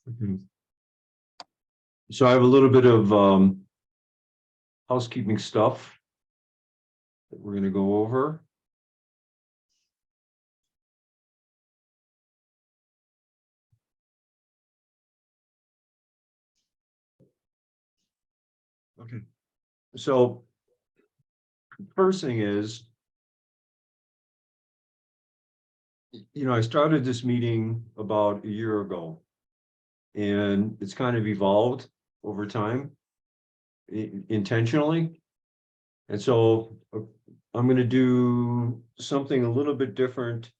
Mhm. So I have a little bit of housekeeping stuff that we're going to go over. Okay. So first thing is, I started this meeting about a year ago, and it's kind of evolved over time intentionally. And so I'm going to do something a little bit different.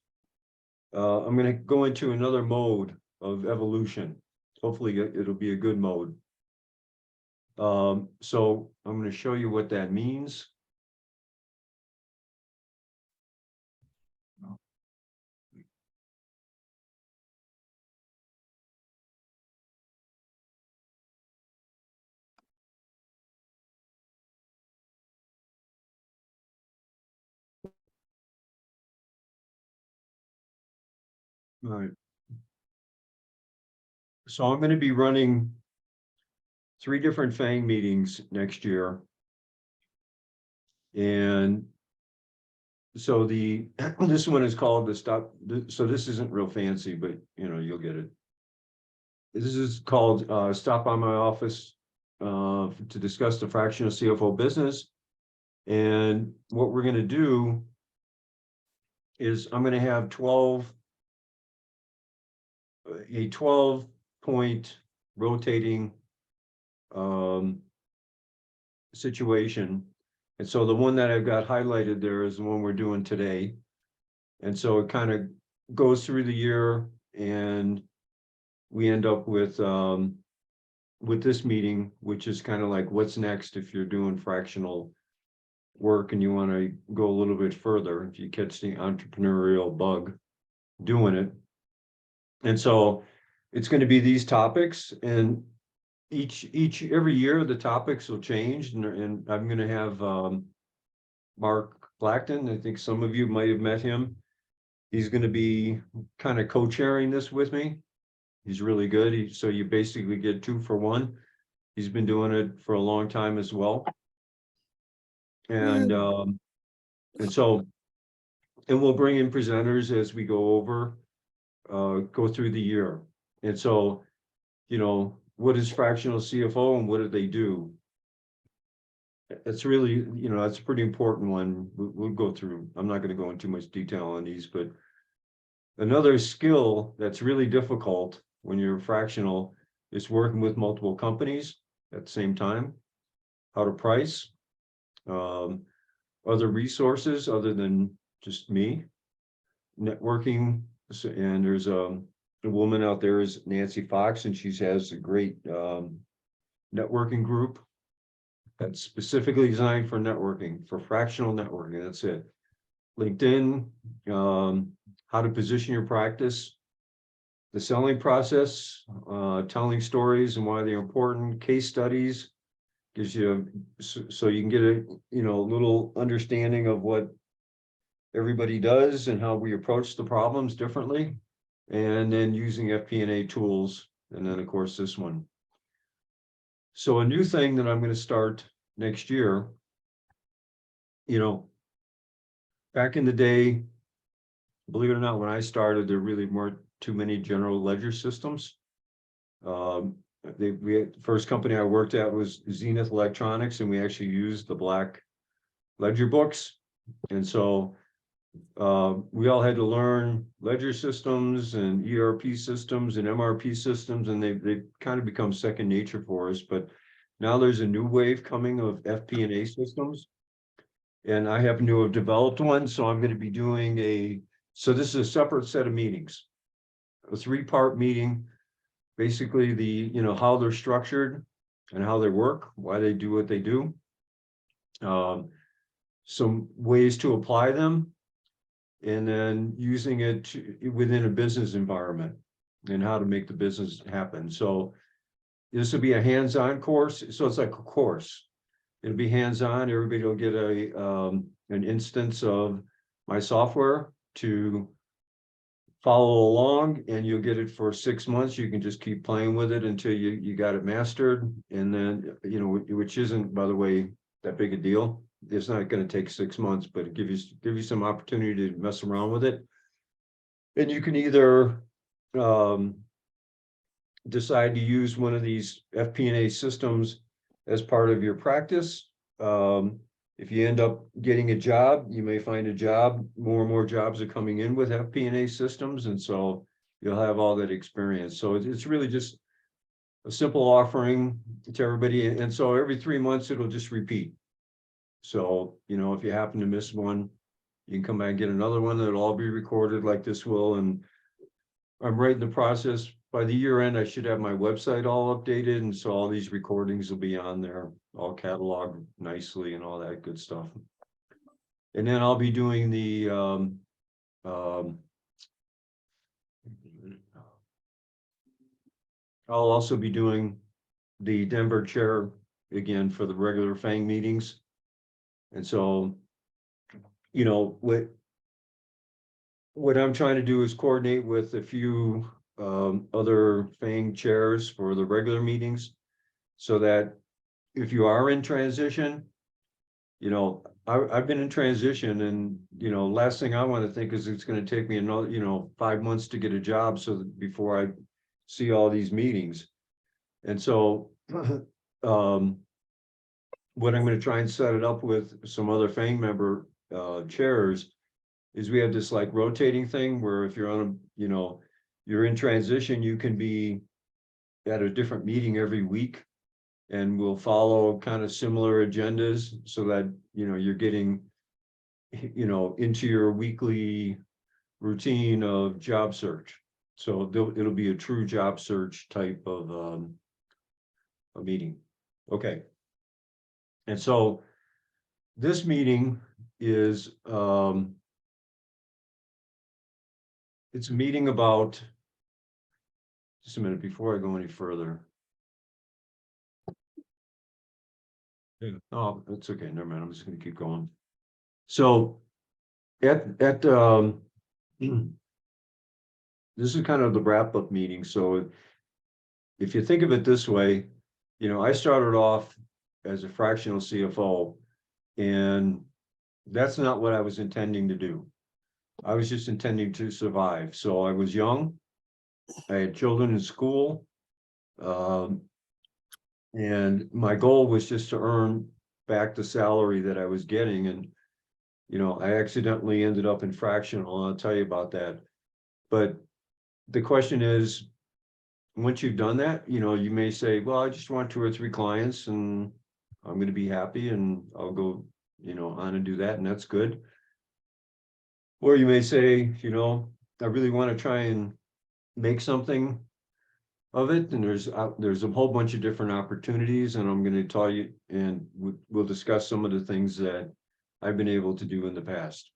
I'm going to go into another mode of evolution. Hopefully it'll be a good mode. So I'm going to show you what that means. All right. So I'm going to be running 3 different FANG meetings next year. And so this one is called the stop. So this isn't real fancy, but you'll get it. This is called Stop by My Office to discuss the fractional CFO business. And what we're going to do is I'm going to have a 12-point rotating situation. And so the one that I've got highlighted there is the one we're doing today. And so it kind of goes through the year, and we end up with this meeting, which is kind of like what's next if you're doing fractional work and you want to go a little bit further, if you catch the entrepreneurial bug doing it. And so it's going to be these topics, and every year the topics will change, and I'm going to have Mark Blackton. I think some of you might have met him. He's going to be kind of co-chairing this with me. He's really good. So you basically get 2 for 1. He's been doing it for a long time as well. And so we'll bring in presenters as we go through the year. And so, what is fractional CFO and what do they do? It's really, that's a pretty important one. We'll go through. I'm not going to go into too much detail on these, but another skill that's really difficult when you're fractional is working with multiple companies at the same time, how to price, other resources other than just me, networking. And there's a woman out there is Nancy Fox, and she has a great networking group that's specifically designed for networking, for fractional networking. That's it. LinkedIn, how to position your practice, the selling process, telling stories and why they're important, case studies, gives you so you can get a little understanding of what everybody does and how we approach the problems differently, and then using FP&A tools, and then of course this one. So a new thing that I'm going to start next year, back in the day, believe it or not, when I started, there really weren't too many general ledger systems. The first company I worked at was Zenith Electronics, and we actually used the black ledger books. And so we all had to learn ledger systems and ERP systems and MRP systems, and they've kind of become second nature for us. But now there's a new wave coming of FP&A systems, and I happen to have developed one. So I'm going to be doing so this is a separate set of meetings, a 3-part meeting, basically how they're structured and how they work, why they do what they do, some ways to apply them, and then using it within a business environment and how to make the business happen. So this will be a hands-on course. So it's like a course. It'll be hands-on. Everybody will get an instance of my software to follow along, and you'll get it for 6 months. You can just keep playing with it until you got it mastered. And then, you know, which isn't, by the way, that big a deal. It's not going to take 6 months, but it give you some opportunity to mess around with it. And you can either decide to use one of these FP&A systems as part of your practice. If you end up getting a job, you may find a job. More and more jobs are coming in with FP&A systems, and so you'll have all that experience. So it's really just a simple offering to everybody. And so every 3 months, it'll just repeat. So, you know, if you happen to miss one, you can come back and get another one. That'll all be recorded like this will. And I'm right in the process. By the year end, I should have my website all updated. And so all these recordings will be on there, all cataloged nicely and all that good stuff. And then I'll be doing the I'll also be doing the Denver chair again for the regular FANG meetings. And so, you know, what I'm trying to do is coordinate with a few other FANG chairs for the regular meetings, so that if you are in transition, you know, I've been in transition, and, you know, last thing I want to think is it's going to take me another, you know, 5 months to get a job, so that before I see all these meetings. And so what I'm going to try and set it up with some other FANG member chairs is we have this like rotating thing where if you're on a, you know, you're in transition, you can be at a different meeting every week, and we'll follow kind of similar agendas so that, you know, you're getting, you know, into your weekly routine of job search. So it'll be a true job search type of a meeting. Okay. And so this meeting is it's a meeting about, just a minute before I go any further. Yeah. Oh, that's okay. Never mind. I'm just going to keep going. So at this is kind of the wrap up meeting. So if you think of it this way, you know, I started off as a fractional CFO, and that's not what I was intending to do. I was just intending to survive. So I was young. I had children in school. And my goal was just to earn back the salary that I was getting. And, you know, I accidentally ended up in fractional, and I'll tell you about that. But the question is, once you've done that, you know, you may say, well, I just want 2 or 3 clients and I'm going to be happy, and I'll go, you know, on and do that. And that's good. Or you may say, you know, I really want to try and make something of it, and there's a whole bunch of different opportunities, and I'm going to tell you, and we'll discuss some of the things that I've been able to do in the past.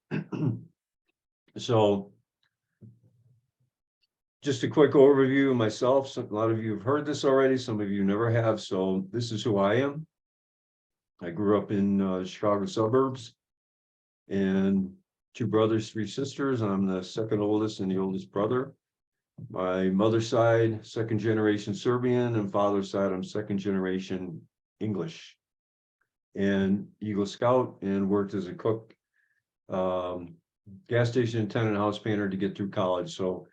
So just a quick overview of myself. So a lot of you have heard this already, some of you never have. So this is who I am. I grew up in Chicago suburbs, and 2 brothers, 3 sisters. I'm the second oldest and the oldest brother. My mother's side, 2nd generation Serbian, and father's side, I'm 2nd generation English. And Eagle Scout, and worked as a cook, gas station attendant, house painter to get through college. So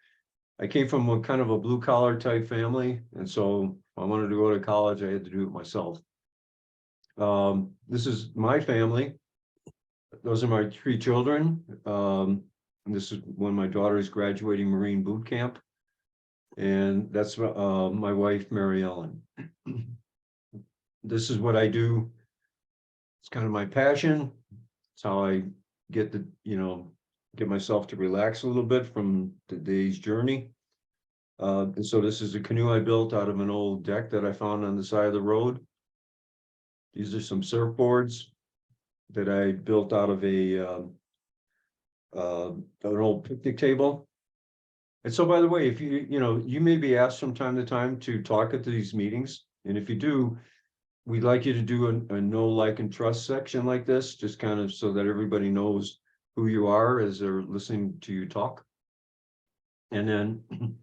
I came from a kind of a blue collar type family. And so if I wanted to go to college, I had to do it myself. This is my family. Those are my 3 children. And this is when my daughter is graduating Marine boot camp. And that's my wife, Mary Ellen. This is what I do. It's kind of my passion. It's how I get the, you know, get myself to relax a little bit from the day's journey. And so this is a canoe I built out of an old deck that I found on the side of the road. These are some surfboards that I built out of an old picnic table. And so, by the way, if you know, you may be asked from time to time to talk at these meetings. And if you do, we'd like you to do a know, like, and trust section like this, just kind of so that everybody knows who you are as they're listening to you talk. And then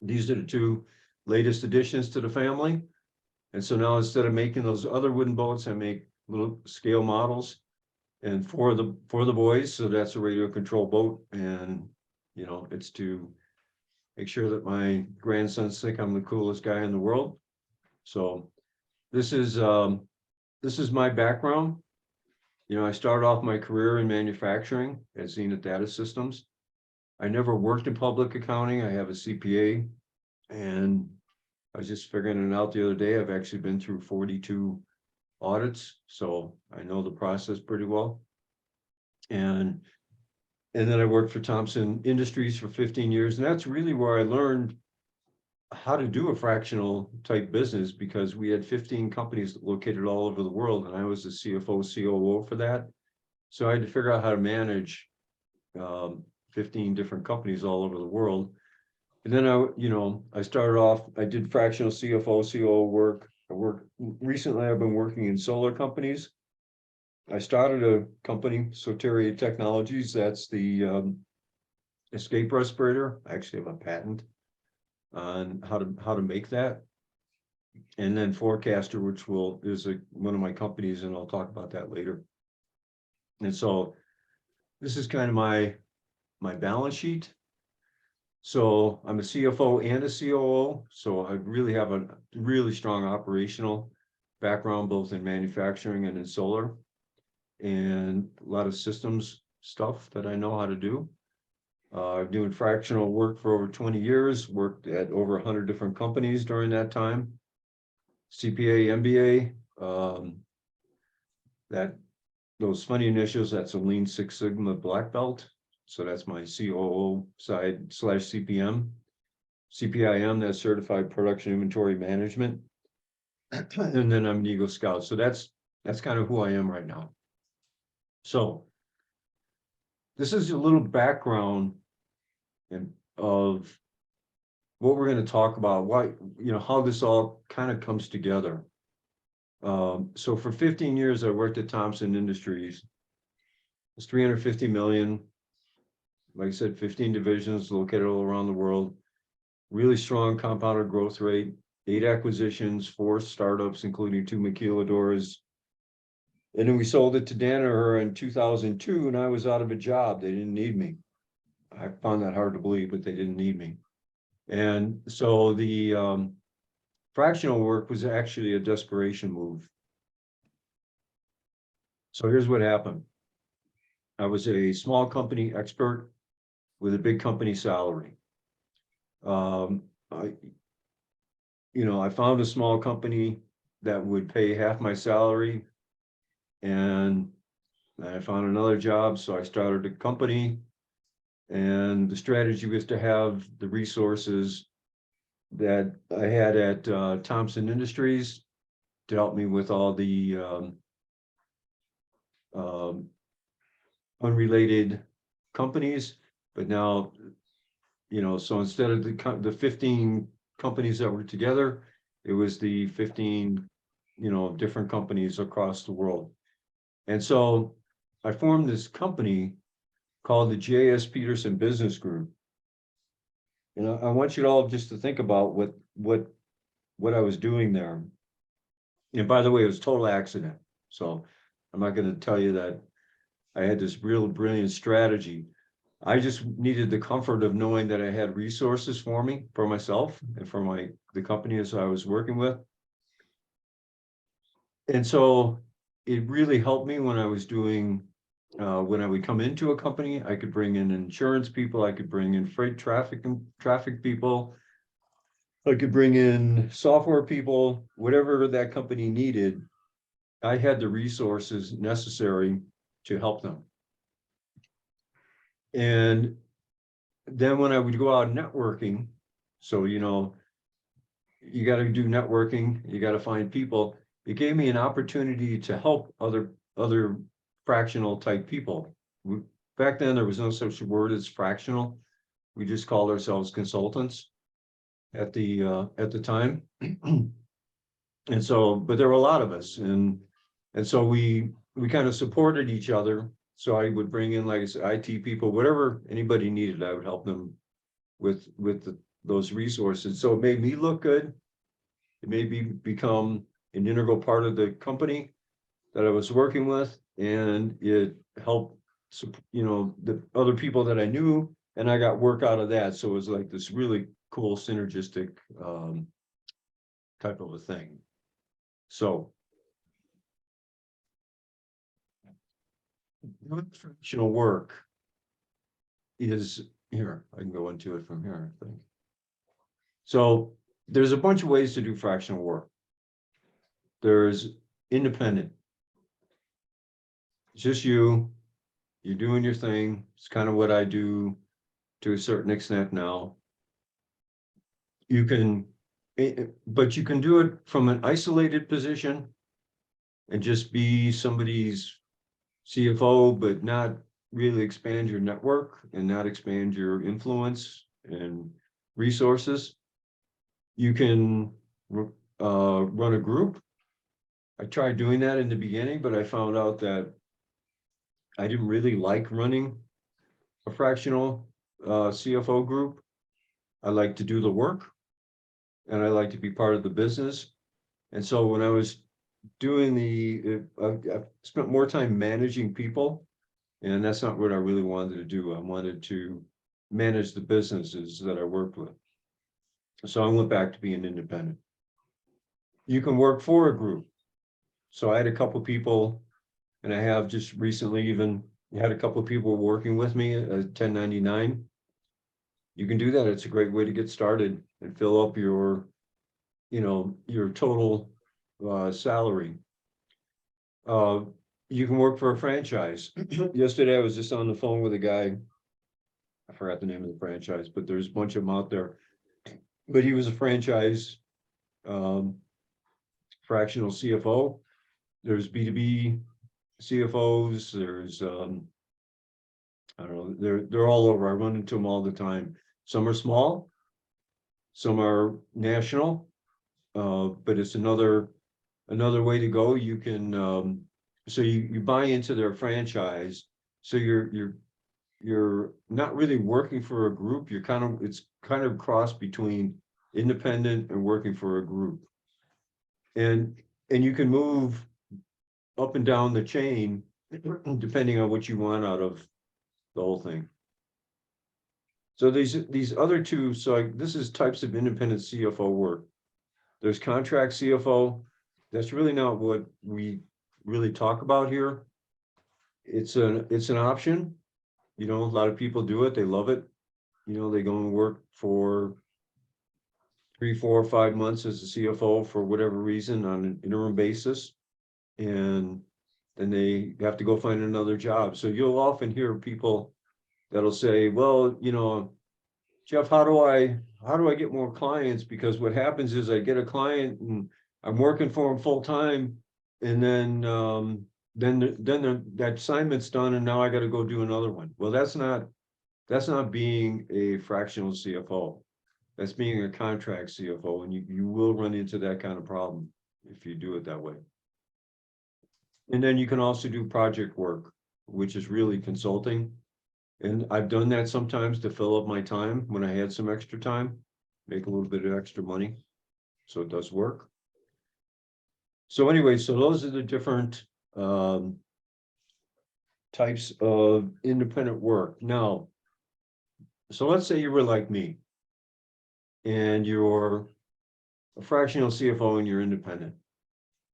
these are the two latest additions to the family. And so now instead of making those other wooden boats, I make little scale models. And for the boys, so that's a radio control boat. And, you know, it's to make sure that my grandsons think I'm the coolest guy in the world. So this is my background. You know, I started off my career in manufacturing at Zenith Data Systems. I never worked in public accounting. I have a CPA, and I was just figuring it out the other day. I've actually been through 42 audits, so I know the process pretty well. And then I worked for Thompson Industries for 15 years, and that's really where I learned how to do a fractional type business, because we had 15 companies located all over the world, and I was the CFO, COO for that. So I had to figure out how to manage 15 different companies all over the world. And then I started off, I did fractional CFO, COO work. Recently, I've been working in solar companies. I started a company, Soteria Technologies. That's the escape respirator. I actually have a patent on how to make that. And then Forecaster, which is one of my companies, and I'll talk about that later. And so this is kind of my balance sheet. So I'm a CFO and a COO. So I really have a really strong operational background, both in manufacturing and in solar, and a lot of systems stuff that I know how to do. I've doing fractional work for over 20 years, worked at over 100 different companies during that time. CPA, MBA, those funny initials, that's a Lean Six Sigma black belt. So that's my COO side / CPM. CPIM, that's Certified Production Inventory Management. And then I'm an Eagle Scout. So that's kind of who I am right now. So this is a little background of what we're going to talk about, why, how this all kind of comes together. So for 15 years, I worked at Thompson Industries. It's 350 million. Like I said, 15 divisions located all around the world. Really strong compounded growth rate, 8 acquisitions, 4 startups, including 2 maquiladoras. And then we sold it to Danaher in 2002, and I was out of a job. They didn't need me. I found that hard to believe, but they didn't need me. And so the fractional work was actually a desperation move. So here's what happened. I was a small company expert with a big company salary. I found a small company that would pay half my salary, and I found another job. So I started a company, and the strategy was to have the resources that I had at Thompson Industries to help me with all the unrelated companies. But now, so instead of the 15 companies that were together, it was the 15, different companies across the world. And so I formed this company called the J.S. Peterson Business Group. And I want you all just to think about what I was doing there. And by the way, it was a total accident. So I'm not going to tell you that I had this real brilliant strategy. I just needed the comfort of knowing that I had resources for me, for myself, and for the companies I was working with. And so it really helped me when I was doing, when I would come into a company, I could bring in insurance people, I could bring in freight traffic people, I could bring in software people, whatever that company needed. I had the resources necessary to help them. And then when I would go out networking, so, you got to do networking, you got to find people. It gave me an opportunity to help other fractional type people. Back then, there was no such word as fractional. We just called ourselves consultants at the time. And so, but there were a lot of us, and so we kind of supported each other. So I would bring in, like I said, IT people, whatever anybody needed, I would help them with those resources. So it made me look good. It made me become an integral part of the company that I was working with, and it helped, the other people that I knew, and I got work out of that. So it was like this really cool synergistic type of a thing. So fractional work is here. I can go into it from here, I think. So there's a bunch of ways to do fractional work. There's independent. It's just you're doing your thing. It's kind of what I do to a certain extent now. You can, but you can do it from an isolated position and just be somebody's CFO, but not really expand your network and not expand your influence and resources. You can run a group. I tried doing that in the beginning, but I found out that I didn't really like running a fractional CFO group. I like to do the work and I like to be part of the business. And so when I was doing I spent more time managing people, and that's not what I really wanted to do. I wanted to manage the businesses that I worked with. So I went back to being independent. You can work for a group. So I had a couple people, and I have just recently even had a couple of people working with me at 1099. You can do that. It's a great way to get started and fill up your total salary. You can work for a franchise. Yesterday, I was just on the phone with a guy. I forgot the name of the franchise, but there's a bunch of them out there. But he was a franchise fractional CFO. There's B2B CFOs. There's I don't know. They're all over. I run into them all the time. Some are small, some are national, but it's another way to go. You can so you buy into their franchise. So you're not really working for a group. It's kind of cross between independent and working for a group. And you can move up and down the chain depending on what you want out of the whole thing. So these other two, this is types of independent CFO work. There's contract CFO. That's really not what we really talk about here. It's an option. A lot of people do it. They love it. They go and work for 3, 4, 5 months as a CFO for whatever reason on an interim basis. And then they have to go find another job. So you'll often hear people that'll say, well, Jeff, how do I get more clients? Because what happens is I get a client and I'm working for them full time, and then that assignment's done, and now I got to go do another one. Well, that's not being a fractional CFO. That's being a contract CFO, and you will run into that kind of problem if you do it that way. And then you can also do project work, which is really consulting. And I've done that sometimes to fill up my time when I had some extra time, make a little bit of extra money. So it does work. So anyway, so those are the different types of independent work. Now, so let's say you were like me and you're a fractional CFO and you're independent.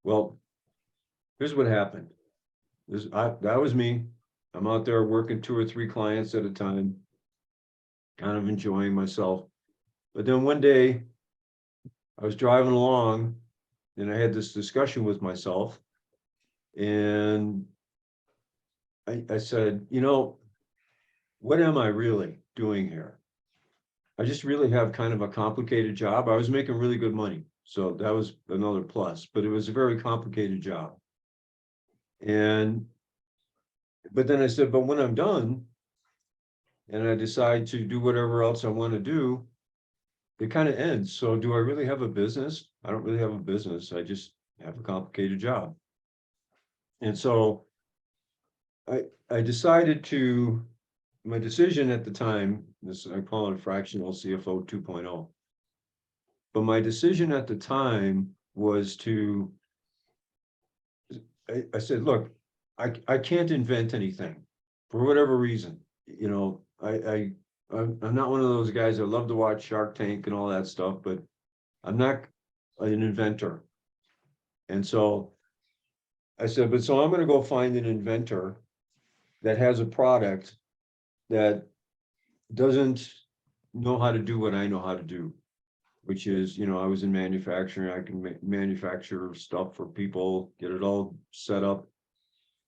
Well, here's what happened. That was me. I'm out there working 2 or 3 clients at a time, kind of enjoying myself. But then one day I was driving along and I had this discussion with myself, and I said, what am I really doing here? I just really have kind of a complicated job. I was making really good money, so that was another plus, but it was a very complicated job. But then I said, but when I'm done and I decide to do whatever else I want to do, it kind of ends. So do I really have a business? I don't really have a business. I just have a complicated job. And so I decided to my decision at the time, this I call it fractional CFO 2.0. But my decision at the time was to, I said, look, I can't invent anything for whatever reason. You know, I'm not one of those guys that love to watch Shark Tank and all that stuff, but I'm not an inventor. And so I said, but so I'm going to go find an inventor that has a product that doesn't know how to do what I know how to do, which is, you know, I was in manufacturing. I can manufacture stuff for people, get it all set up.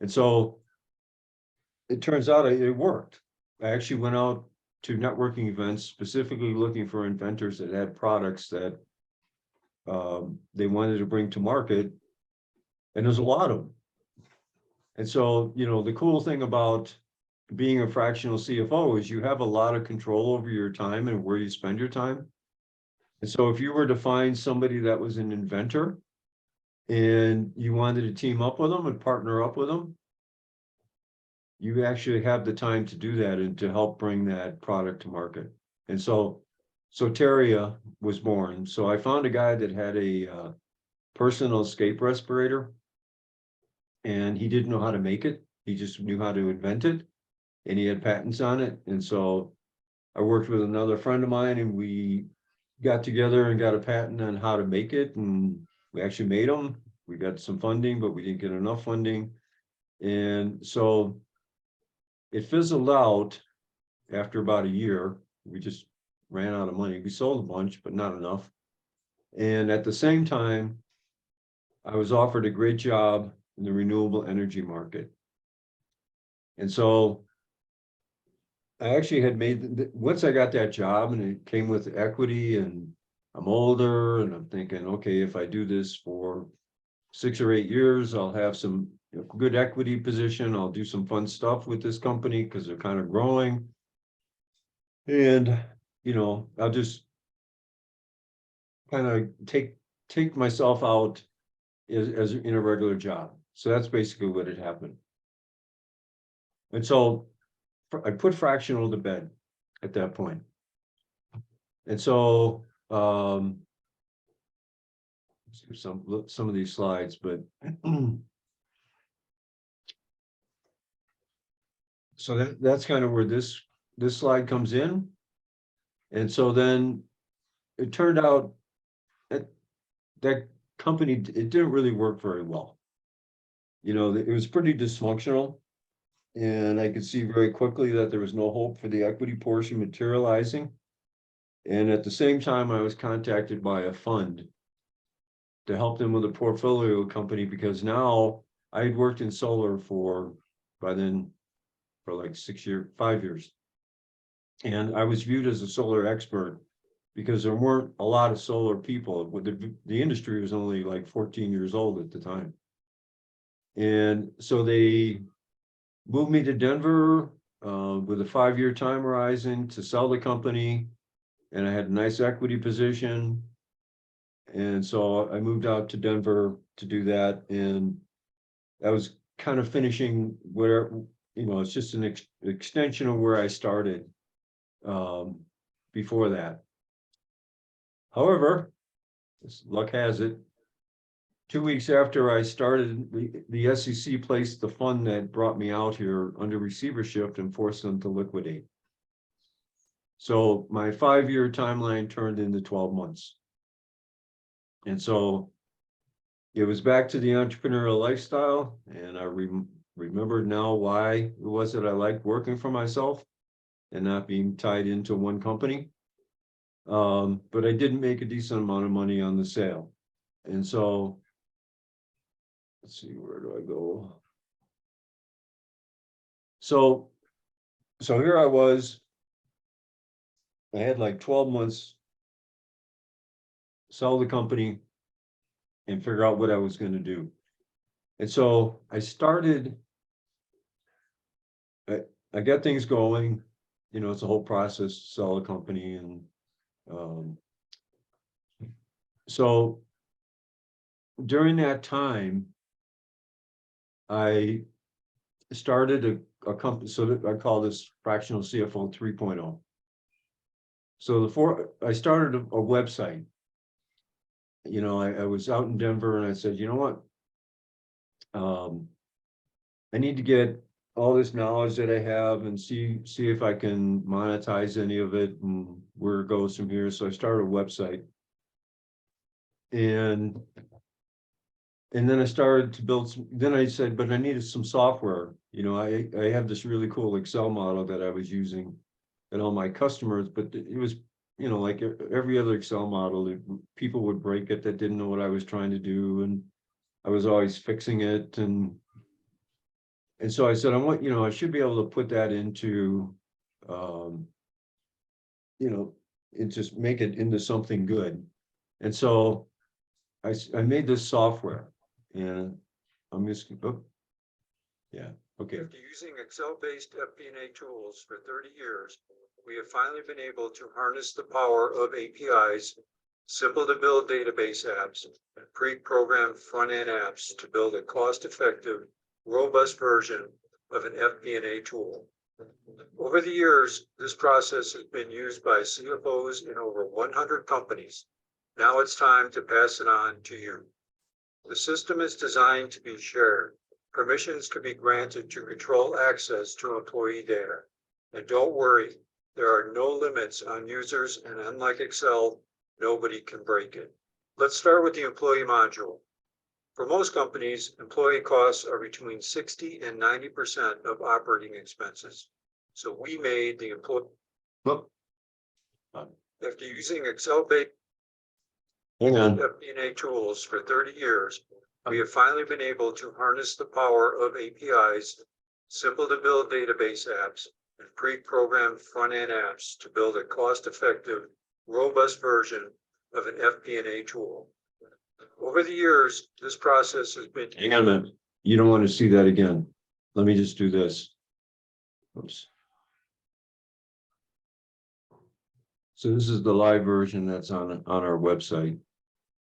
And so it turns out it worked. I actually went out to networking events specifically looking for inventors that had products that they wanted to bring to market. And there's a lot of them. And so, you know, the cool thing about being a fractional CFO is you have a lot of control over your time and where you spend your time. And so if you were to find somebody that was an inventor and you wanted to team up with them and partner up with them, you actually have the time to do that and to help bring that product to market. And so Soteria was born. So I found a guy that had a personal escape respirator, and he didn't know how to make it. He just knew how to invent it, and he had patents on it. And so I worked with another friend of mine, and we got together and got a patent on how to make it, and we actually made them. We got some funding, but we didn't get enough funding. And so it fizzled out after about a year. We just ran out of money. We sold a bunch, but not enough. And at the same time, I was offered a great job in the renewable energy market. And so I actually had made, once I got that job and it came with equity, and I'm older and I'm thinking, okay, if I do this for 6 or 8 years, I'll have some good equity position. I'll do some fun stuff with this company because they're kind of growing. And, you know, I'll just kind of take myself out as in a regular job. So that's basically what had happened. And so I put fractional to bed at that point. And so some of these slides, but so that's kind of where this slide comes in. And so then it turned out that company, it didn't really work very well. You know, it was pretty dysfunctional, and I could see very quickly that there was no hope for the equity portion materializing. And at the same time, I was contacted by a fund to help them with a portfolio company, because now I had worked in solar by then for like 5 years. And I was viewed as a solar expert because there weren't a lot of solar people. The industry was only like 14 years old at the time. And so they moved me to Denver with a 5-year time horizon to sell the company. And I had a nice equity position. And so I moved out to Denver to do that. And that was kind of finishing where, you know, it's just an extension of where I started before that. However, luck has it, 2 weeks after I started, the SEC placed the fund that brought me out here under receivership and forced them to liquidate. So my 5-year timeline turned into 12 months. And so it was back to the entrepreneurial lifestyle. And I remembered now why it was that I liked working for myself and not being tied into one company. But I did make a decent amount of money on the sale. And so, let's see, where do I go? So here I was, I had like 12 months, sell the company and figure out what I was going to do. And so I started, I got things going, you know, it's a whole process to sell a company. And so during that time, I started a company, so that I call this fractional CFO 3.0. So I started a website. You know, I was out in Denver and I said, you know what? I need to get all this knowledge that I have and see if I can monetize any of it and where it goes from here. So I started a website. And then I started to build some, then I said, but I needed some software. You know, I have this really cool Excel model that I was using and all my customers, but it was, you know, like every other Excel model, people would break it that didn't know what I was trying to do. And I was always fixing it. And so I said, you know, I should be able to put that into, you know, and just make it into something good. And so I made this software and I'm just, oh, yeah, okay. After using Excel-based FP&A tools for 30 years, we have finally been able to harness the power of APIs, simple-to-build database apps, and pre-programmed front-end apps to build a cost-effective, robust version of an FP&A tool. Over the years, this process has been used by CFOs in over 100 companies. Now it's time to pass it on to you. The system is designed to be shared. Permissions can be granted to control access to employee data. And don't worry, there are no limits on users, and unlike Excel, nobody can break it. Let's start with the employee module. For most companies, employee costs are between 60 and 90% of operating expenses. So we made the employee. After using Excel-based FP&A tools for 30 years, we have finally been able to harness the power of APIs, simple-to-build database apps, and pre-programmed front-end apps to build a cost-effective, robust version of an FP&A tool. Over the years, this process has been. Hang on a minute. You don't want to see that again. Let me just do this. Oops. So this is the live version that's on our website.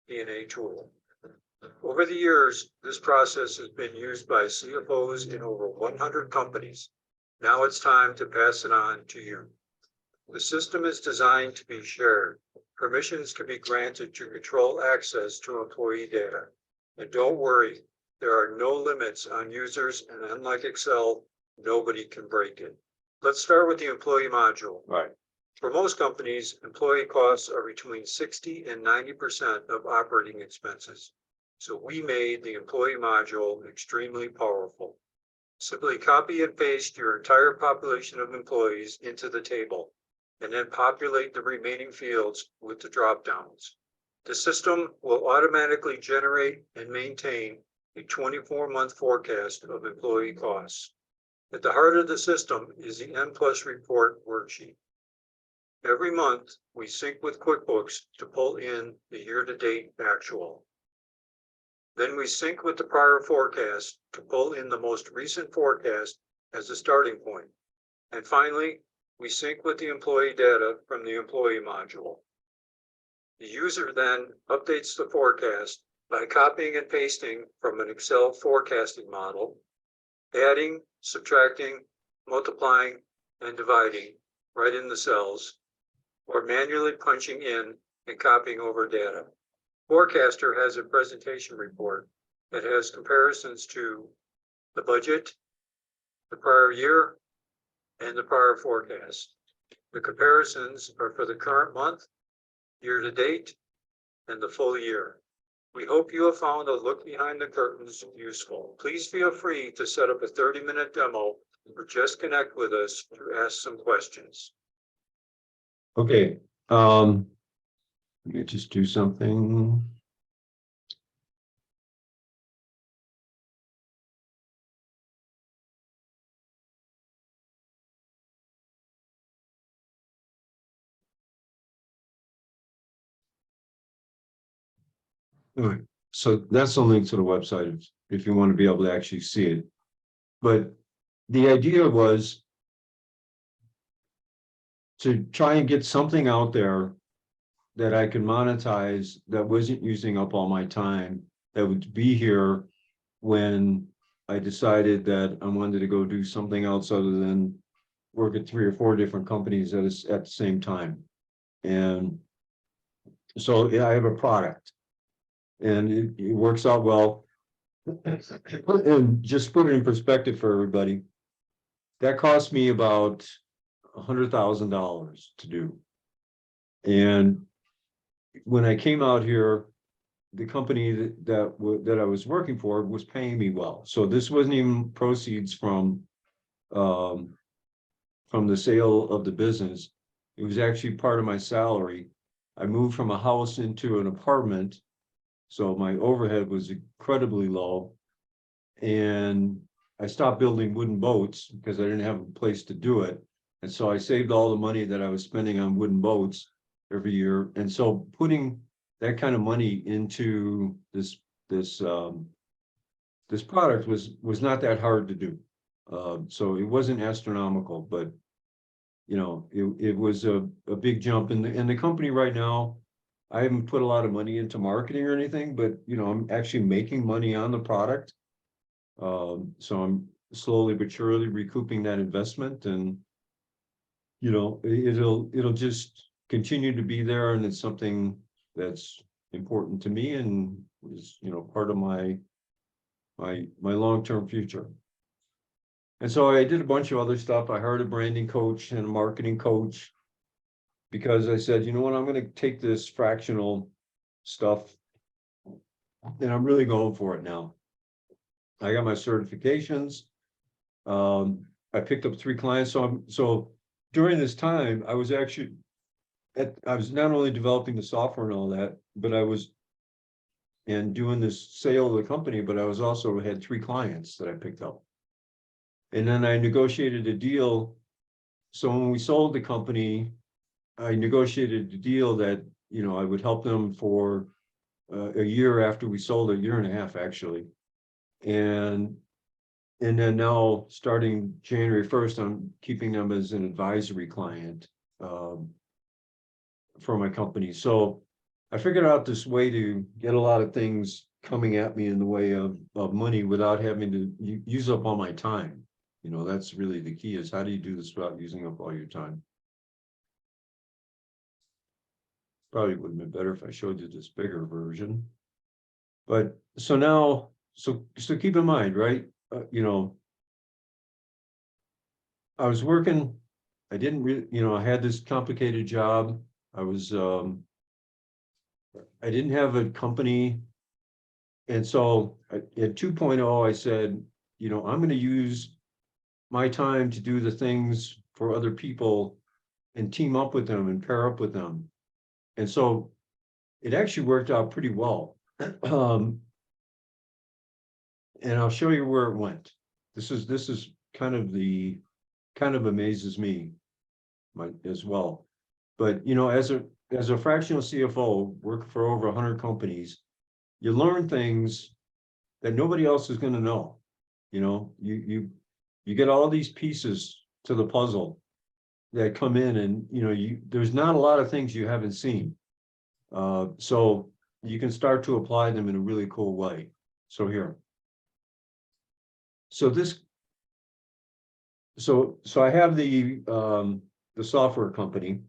FP&A tool. Over the years, this process has been used by CFOs in over 100 companies. Now it's time to pass it on to you. The system is designed to be shared. Permissions can be granted to control access to employee data. And don't worry, there are no limits on users, and unlike Excel, nobody can break it. Let's start with the employee module. Right. For most companies, employee costs are between 60 and 90% of operating expenses. So we made the employee module extremely powerful. Simply copy and paste your entire population of employees into the table, and then populate the remaining fields with the drop-downs. The system will automatically generate and maintain a 24-month forecast of employee costs. At the heart of the system is the N+ report worksheet. Every month, we sync with QuickBooks to pull in the year-to-date actual. Then we sync with the prior forecast to pull in the most recent forecast as a starting point. And finally, we sync with the employee data from the employee module. The user then updates the forecast by copying and pasting from an Excel forecasting model, adding, subtracting, multiplying, and dividing right in the cells, or manually punching in and copying over data. Forecaster has a presentation report that has comparisons to the budget, the prior year, and the prior forecast. The comparisons are for the current month, year to date, and the full year. We hope you have found a look behind the curtains useful. Please feel free to set up a 30-minute demo or just connect with us to ask some questions. Okay, let me just do something. All right, so that's the link to the website if you want to be able to actually see it. But the idea was to try and get something out there that I can monetize that wasn't using up all my time, that would be here when I decided that I wanted to go do something else other than work at 3 or 4 different companies at the same time. And so yeah, I have a product and it works out well. And just put it in perspective for everybody, that cost me about $100,000 to do. And when I came out here, the company that I was working for was paying me well. So this wasn't even proceeds um, from the sale of the business. It was actually part of my salary. I moved from a house into an apartment, so my overhead was incredibly low. And I stopped building wooden boats because I didn't have a place to do it. And so I saved all the money that I was spending on wooden boats every year. And so putting that kind of money into this this product was not that hard to do. So it wasn't astronomical, but you know, it was a big jump in the company right now. I haven't put a lot of money into marketing or anything, but you know, I'm actually making money on the product. So I'm slowly but surely recouping that investment, and you know, it'll just continue to be there, and it's something that's important to me and is, you know, part of my long-term future. And so I did a bunch of other stuff. I hired a branding coach and a marketing coach because I said, you know what, I'm going to take this fractional stuff and I'm really going for it now. I got my certifications. I picked up 3 clients. So during this time, I was actually I was not only developing the software and all that, but I was and doing this sale of the company, but I was also had 3 clients that I picked up. And then I negotiated a deal. So when we sold the company, I negotiated a deal that, you know, I would help them for a year after we sold, a year and a half actually. And then now starting January 1st, I'm keeping them as an advisory client for my company. So I figured out this way to get a lot of things coming at me in the way of money without having to use up all my time. You know, that's really the key, is how do you do this without using up all your time? Probably would have been better if I showed you this bigger version. But so now, so keep in mind, right? You know, I was working, I didn't really, you know, I had this complicated job. I didn't have a company. And so at 2.0, I said, you know, I'm going to use my time to do the things for other people and team up with them and pair up with them. And so it actually worked out pretty well. And I'll show you where it went. This is kind of amazes me as well. But you know, as a fractional CFO, work for over 100 companies, you learn things that nobody else is going to know. You know, you get all these pieces to the puzzle that come in, and you know, there's not a lot of things you haven't seen. So you can start to apply them in a really cool way. So here. So I have the software company,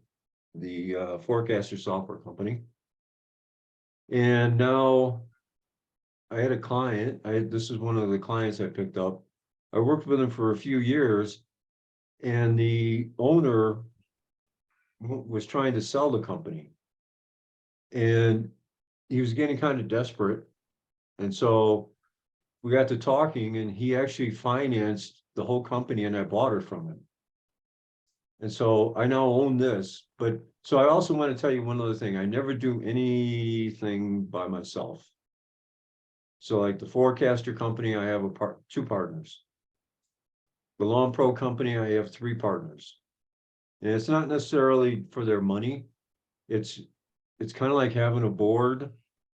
the forecaster software company. And now I had a client, this is one of the clients I picked up. I worked with him for a few years, and the owner was trying to sell the company. And he was getting kind of desperate. And so we got to talking, and he actually financed the whole company, and I bought it from him. And so I now own this. But so I also want to tell you one other thing. I never do anything by myself. So like the forecaster company, I have 2 partners. The Lawn Pro company, I have 3 partners. And it's not necessarily for their money. It's kind of like having a board,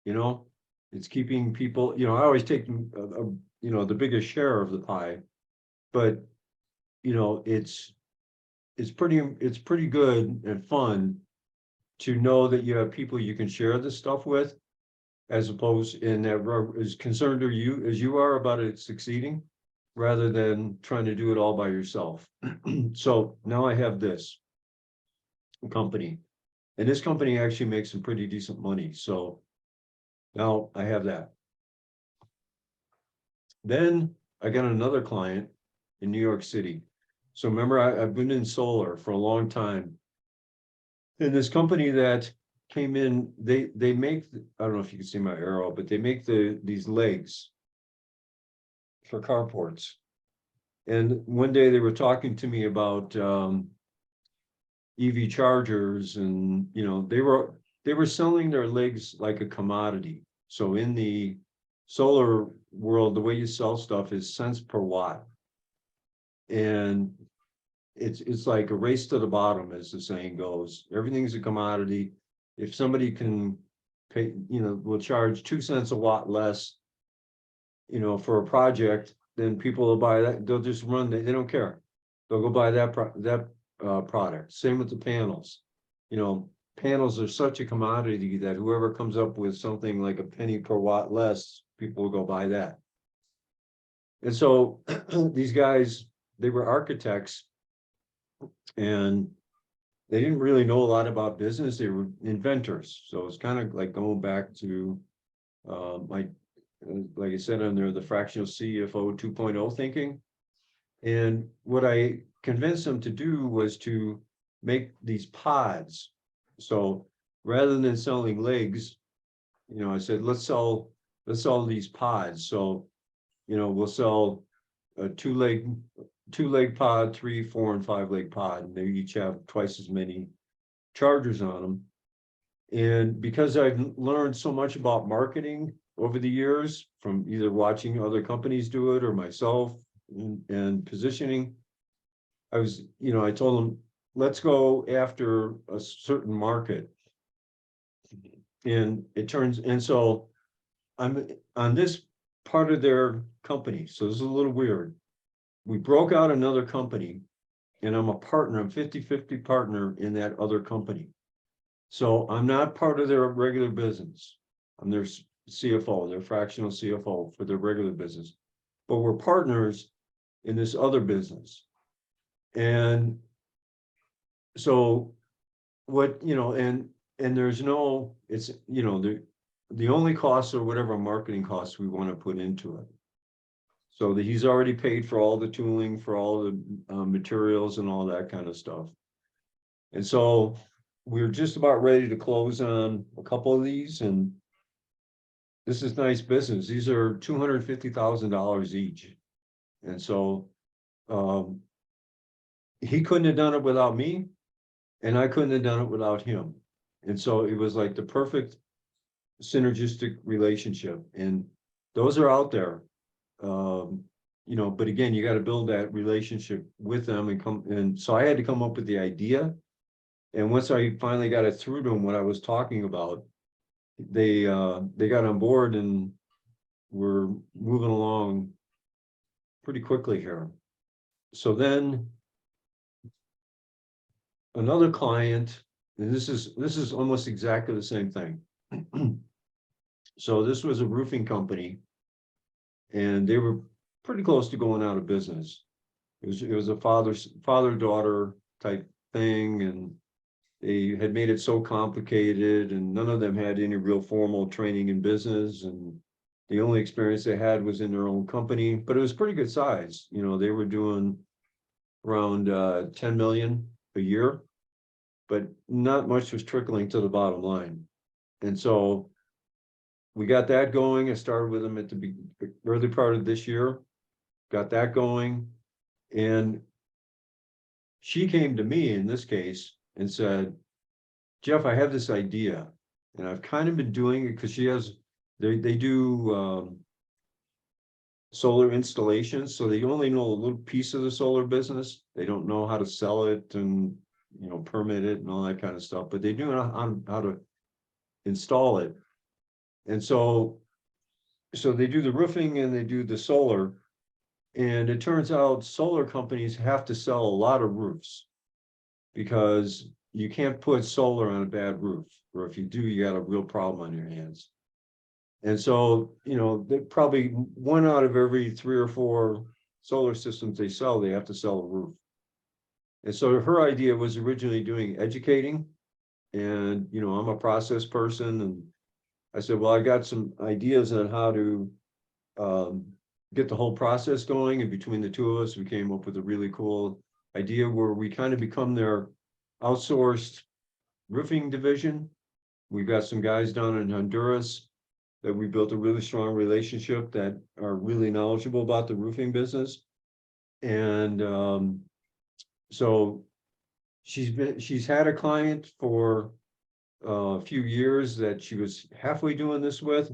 you know, it's keeping people, you know, I always take, you know, the biggest share of the pie, but you know, it's pretty good and fun to know that you have people you can share this stuff with, as opposed, and that are as concerned as you are about it succeeding. rather than trying to do it all by yourself. So now I have this company, and this company actually makes some pretty decent money. So now I have that. Then I got another client in New York City. So remember, I've been in solar for a long time. And this company that came in, they make, I don't know if you can see my arrow, but they make these legs for carports. And one day they were talking to me about EV chargers, and they were selling their legs like a commodity. So in the solar world, the way you sell stuff is cents per watt. And it's like a race to the bottom, as the saying goes. Everything's a commodity. If somebody can pay, will charge 2 cents a watt less, for a project, then people will buy that. They'll just run, they don't care. They'll go buy that product. Same with the panels. Panels are such a commodity that whoever comes up with something like a penny per watt less, people will go buy that. And so these guys, they were architects, and they didn't really know a lot about business. They were inventors. So it's kind of like going back to like I said on there, the fractional CFO 2.0 thinking. And what I convinced them to do was to make these pods. So rather than selling legs, I said, let's sell these pods. So, we'll sell a two leg pod, 3, 4, and 5 leg pod, and they each have twice as many chargers on them. And because I've learned so much about marketing over the years from either watching other companies do it or myself and positioning, I told them, let's go after a certain market. And so I'm on this part of their company. So this is a little weird. We broke out another company, and I'm a partner. I'm 50-50 partner in that other company. So I'm not part of their regular business. I'm their CFO, their fractional CFO for their regular business. But we're partners in this other business. And so what, and there's no, it's, the only costs are whatever marketing costs we want to put into it. So that he's already paid for all the tooling, for all the materials and all that kind of stuff. And so we're just about ready to close on a couple of these, and this is nice business. These are $250,000 each. And so he couldn't have done it without me, and I couldn't have done it without him. And so it was like the perfect synergistic relationship, and those are out there. But again, you got to build that relationship with them and so I had to come up with the idea. And once I finally got it through to them, what I was talking about, they got on board, and we're moving along pretty quickly here. So then another client, and this is almost exactly the same thing. So this was a roofing company, and they were pretty close to going out of business. It was a father-daughter type thing, and they had made it so complicated, and none of them had any real formal training in business, and the only experience they had was in their own company, but it was pretty good size. They were doing around 10 million a year, but not much was trickling to the bottom line. And so we got that going. I started with them at the early part of this year, got that going. And she came to me in this case and said, Jeff, I have this idea, and I've kind of been doing it because they do solar installations. So they only know a little piece of the solar business. They don't know how to sell it and, permit it and all that kind of stuff, but they do know how to install it. And so they do the roofing and they do the solar. And it turns out solar companies have to sell a lot of roofs because you can't put solar on a bad roof, or if you do, you got a real problem on your hands. And so, probably 1 out of every 3 or 4 solar systems they sell, they have to sell a roof. And so her idea was originally doing educating. And, you know, I'm a process person, and I said, well, I got some ideas on how to get the whole process going. And between the two of us, we came up with a really cool idea where we kind of become their outsourced roofing division. We've got some guys down in Honduras that we built a really strong relationship that are really knowledgeable about the roofing business. And so she's had a client for a few years that she was halfway doing this with.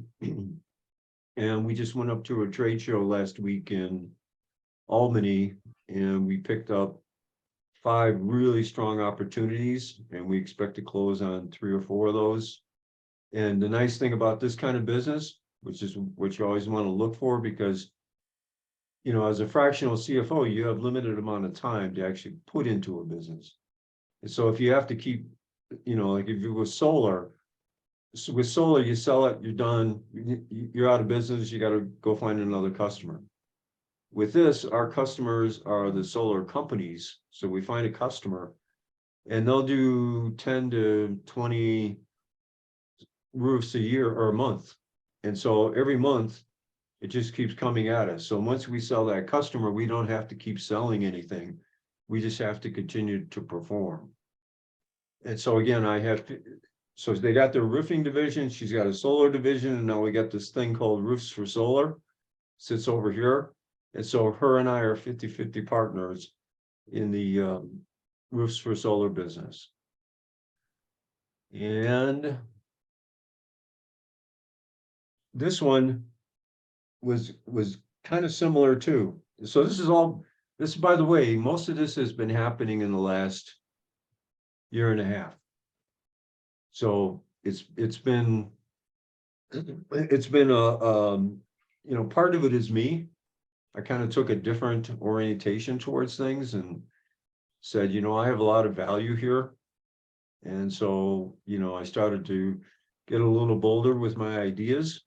And we just went up to a trade show last week in Albany, and we picked up 5 really strong opportunities, and we expect to close on 3 or 4 of those. And the nice thing about this kind of business, which is what you always want to look for, because, you know, as a fractional CFO, you have limited amount of time to actually put into a business. And so if you have to keep, you know, like if it was solar, so with solar, you sell it, you're done, you're out of business, you got to go find another customer. With this, our customers are the solar companies. So we find a customer and they'll do 10 to 20 roofs a year or a month. And so every month it just keeps coming at us. So once we sell that customer, we don't have to keep selling anything. We just have to continue to perform. And so again, so they got their roofing division, she's got a solar division, and now we got this thing called Roofs for Solar, sits over here. And so her and I are 50-50 partners in the Roofs for Solar business. And this one was kind of similar too. So this, by the way, most of this has been happening in the last year and a half. So it's been a you know, part of it is me. I kind of took a different orientation towards things and said, you know, I have a lot of value here. And so, you know, I started to get a little bolder with my ideas.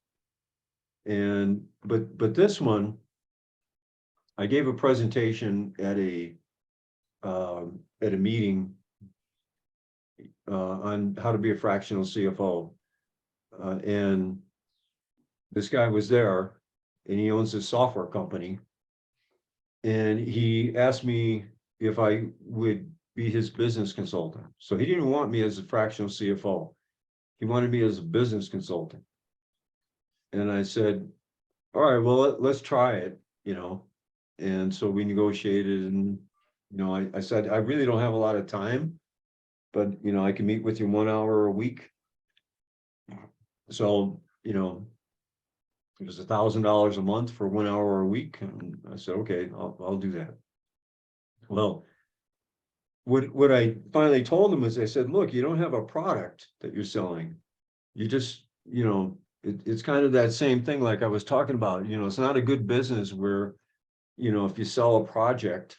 And but this one, I gave a presentation at a meeting on how to be a fractional CFO. And this guy was there, and he owns a software company. And he asked me if I would be his business consultant. So he didn't want me as a fractional CFO. He wanted me as a business consultant. And I said, all right, well, let's try it, you know. And so we negotiated, and, you know, I said, I really don't have a lot of time, but, you know, I can meet with you 1 hour a week. So, you know, it was $1,000 a month for 1 hour a week. And I said, okay, I'll do that. Well, what I finally told him is I said, look, you don't have a product that you're selling. You just, you know, it's kind of that same thing like I was talking about. You know, it's not a good business where, you know, if you sell a project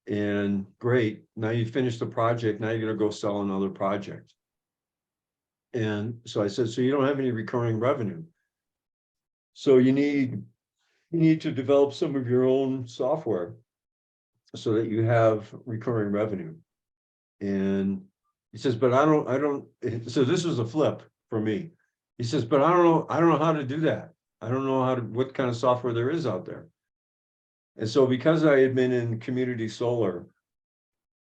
and great, now you finish the project, now you're going to go sell another project. And so I said, so you don't have any recurring revenue. So you need to develop some of your own software so that you have recurring revenue. And he says, but I don't, so this was a flip for me. He says, but I don't know how to do that. I don't know what kind of software there is out there. And so because I had been in community solar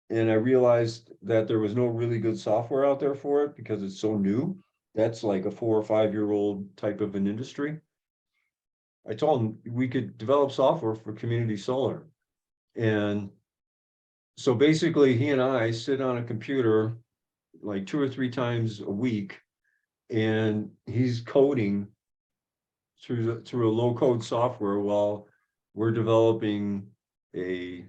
and I realized that there was no really good software out there for it because it's so new, that's like a 4 or 5 year old type of an industry. I told him we could develop software for community solar. And so basically he and I sit on a computer like 2 or 3 times a week, and he's coding through a low code software while we're developing a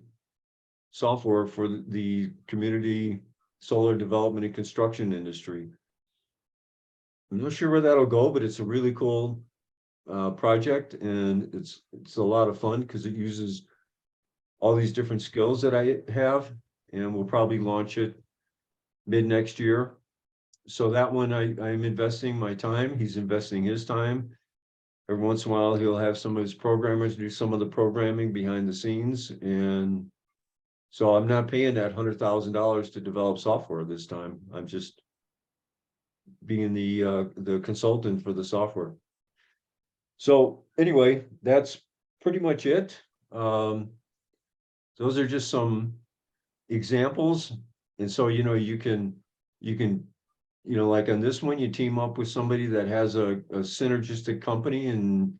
software for the community solar development and construction industry. I'm not sure where that'll go, but it's a really cool project, and it's a lot of fun because it uses all these different skills that I have, and we'll probably launch it mid next year. So that one I'm investing my time, he's investing his time. every once in a while, he'll have some of his programmers do some of the programming behind the scenes. And so I'm not paying that $100,000 to develop software this time. I'm just being the consultant for the software. So anyway, that's pretty much it. Those are just some examples. And so, you can, like on this one, you team up with somebody that has a synergistic company. And,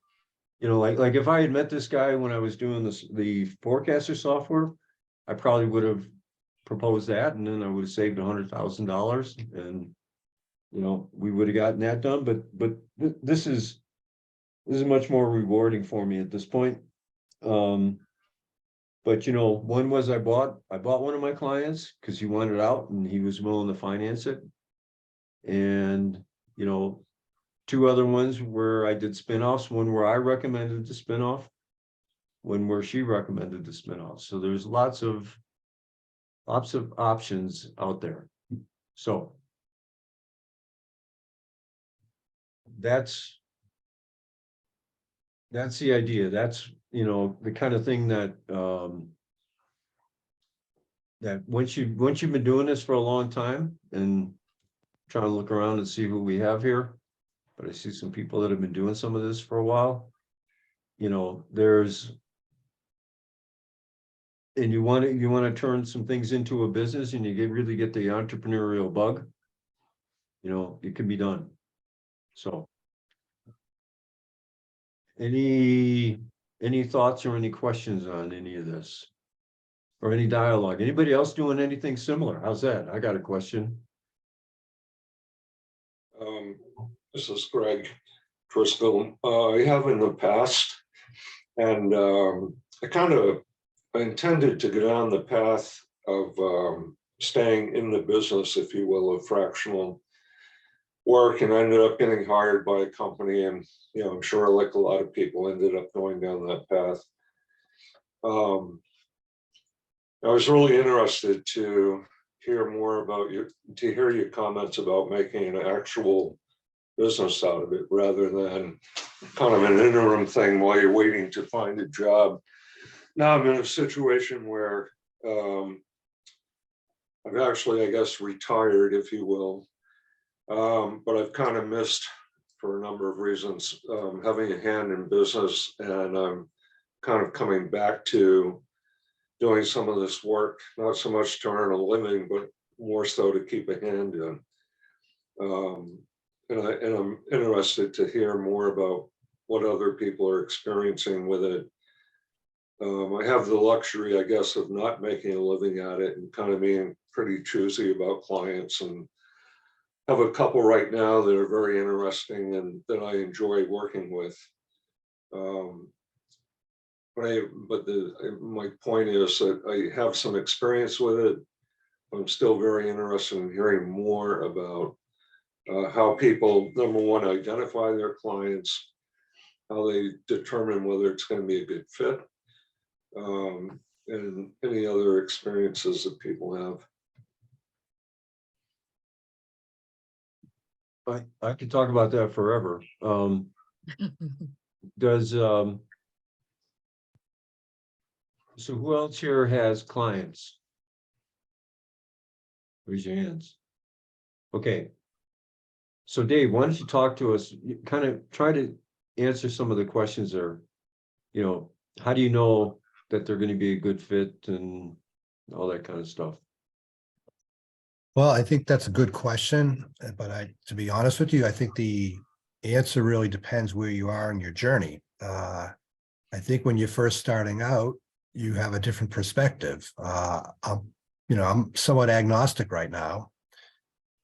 like if I had met this guy when I was doing the forecaster software, I probably would have proposed that, and then I would have saved $100,000, and, we would have gotten that done. But this is much more rewarding for me at this point. But one was I bought one of my clients because he wanted out and he was willing to finance it. And, two other ones where I did spinoffs, one where I recommended the spinoff, one where she recommended the spinoff. So there's lots of options out there. So that's the idea. That's, the kind of thing that, that once you've been doing this for a long time, and trying to look around and see who we have here, but I see some people that have been doing some of this for a while, and you want to turn some things into a business, and you really get the entrepreneurial bug, it can be done. So any thoughts or any questions on any of this, or any dialogue? Anybody else doing anything similar? How's that? I got a question. This is Greg Driscoll. I have in the past, and I intended to go down the path of staying in the business, if you will, of fractional work, and I ended up getting hired by a company, and I'm sure, like a lot of people, ended up going down that path. I was really interested to hear more about to hear your comments about making an actual business out of it, rather than kind of an interim thing while you're waiting to find a job. Now I'm in a situation where I've actually, I guess, retired, if you will, but I've kind of missed, for a number of reasons, having a hand in business, and I'm kind of coming back to doing some of this work, not so much to earn a living, but more so to keep a hand in. And I'm interested to hear more about what other people are experiencing with it. I have the luxury, I guess, of not making a living at it, and kind of being pretty choosy about clients, and have a couple right now that are very interesting and that I enjoy working with. My point is that I have some experience with it. I'm still very interested in hearing more about how people, number one, identify their clients, how they determine whether it's going to be a good fit, and any other experiences that people have. I could talk about that forever. So who else here has clients? Raise your hands. Okay. So Dave, why don't you talk to us, kind of try to answer some of the questions there. How do you know that they're going to be a good fit and all that kind of stuff? Well, I think that's a good question, but to be honest with you, I think the answer really depends where you are in your journey. I think when you're first starting out, you have a different perspective. I'm somewhat agnostic right now,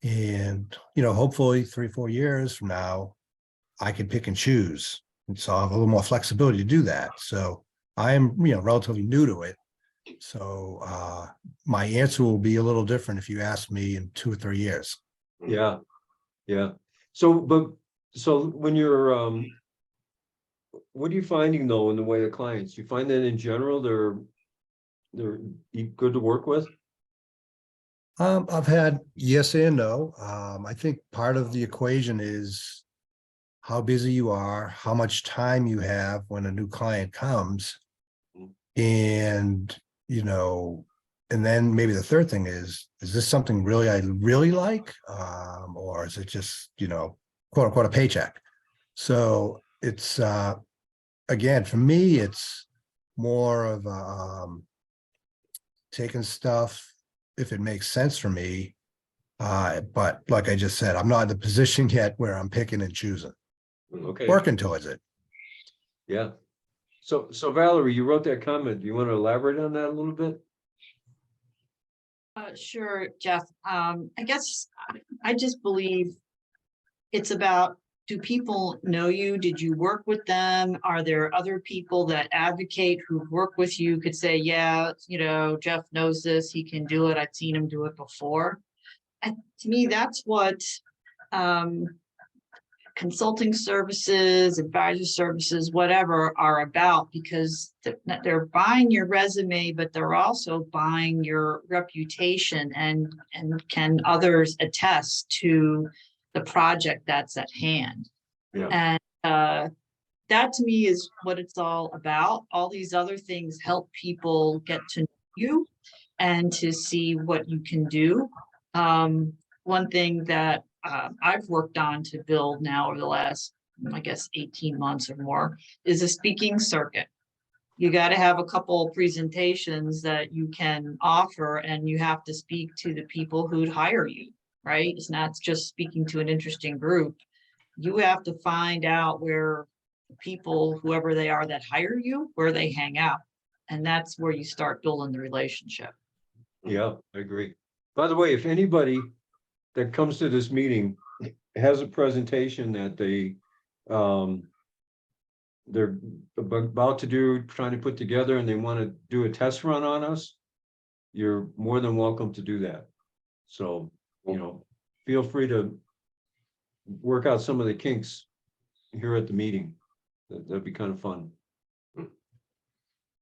and hopefully 3-4 years from now, I can pick and choose, and so I have a little more flexibility to do that. So I am, relatively new to it. So my answer will be a little different if you ask me in 2 or 3 years. Yeah. So when you're, what are you finding though in the way of clients? You find that in general they're good to work with? I've had yes and no. I think part of the equation is how busy you are, how much time you have when a new client comes. And, you know, and then maybe the third thing is this something really I really like? Or is it just, you know, quote unquote, a paycheck? So it's, again, for me, it's more of taking stuff if it makes sense for me. But like I just said, I'm not in the position yet where I'm picking and choosing, Okay, working towards it. yeah. So Valerie, you wrote that comment. Do you want to elaborate on that a little bit? Sure, Jeff. I guess I just believe it's about, do people know you? Did you work with them? Are there other people that advocate who work with you could say, yeah, you know, Jeff knows this, he can do it. I've seen him do it before. And to me, that's what consulting services, advisor services, whatever are about, because they're buying your resume, but they're also buying your reputation, and can others attest to the project that's at hand. Yeah. And that to me is what it's all about. All these other things help people get to know you and to see what you can do. One thing that I've worked on to build now over the last, I guess, 18 months or more is a speaking circuit. You got to have a couple of presentations that you can offer, and you have to speak to the people who'd hire you, right? It's not just speaking to an interesting group. You have to find out where people, whoever they are that hire you, where they hang out. And that's where you start building the relationship. Yeah, I agree. By the way, if anybody that comes to this meeting has a presentation that they're about to do, trying to put together, and they want to do a test run on us, you're more than welcome to do that. So, you know, feel free to work out some of the kinks here at the meeting. That'd be kind of fun.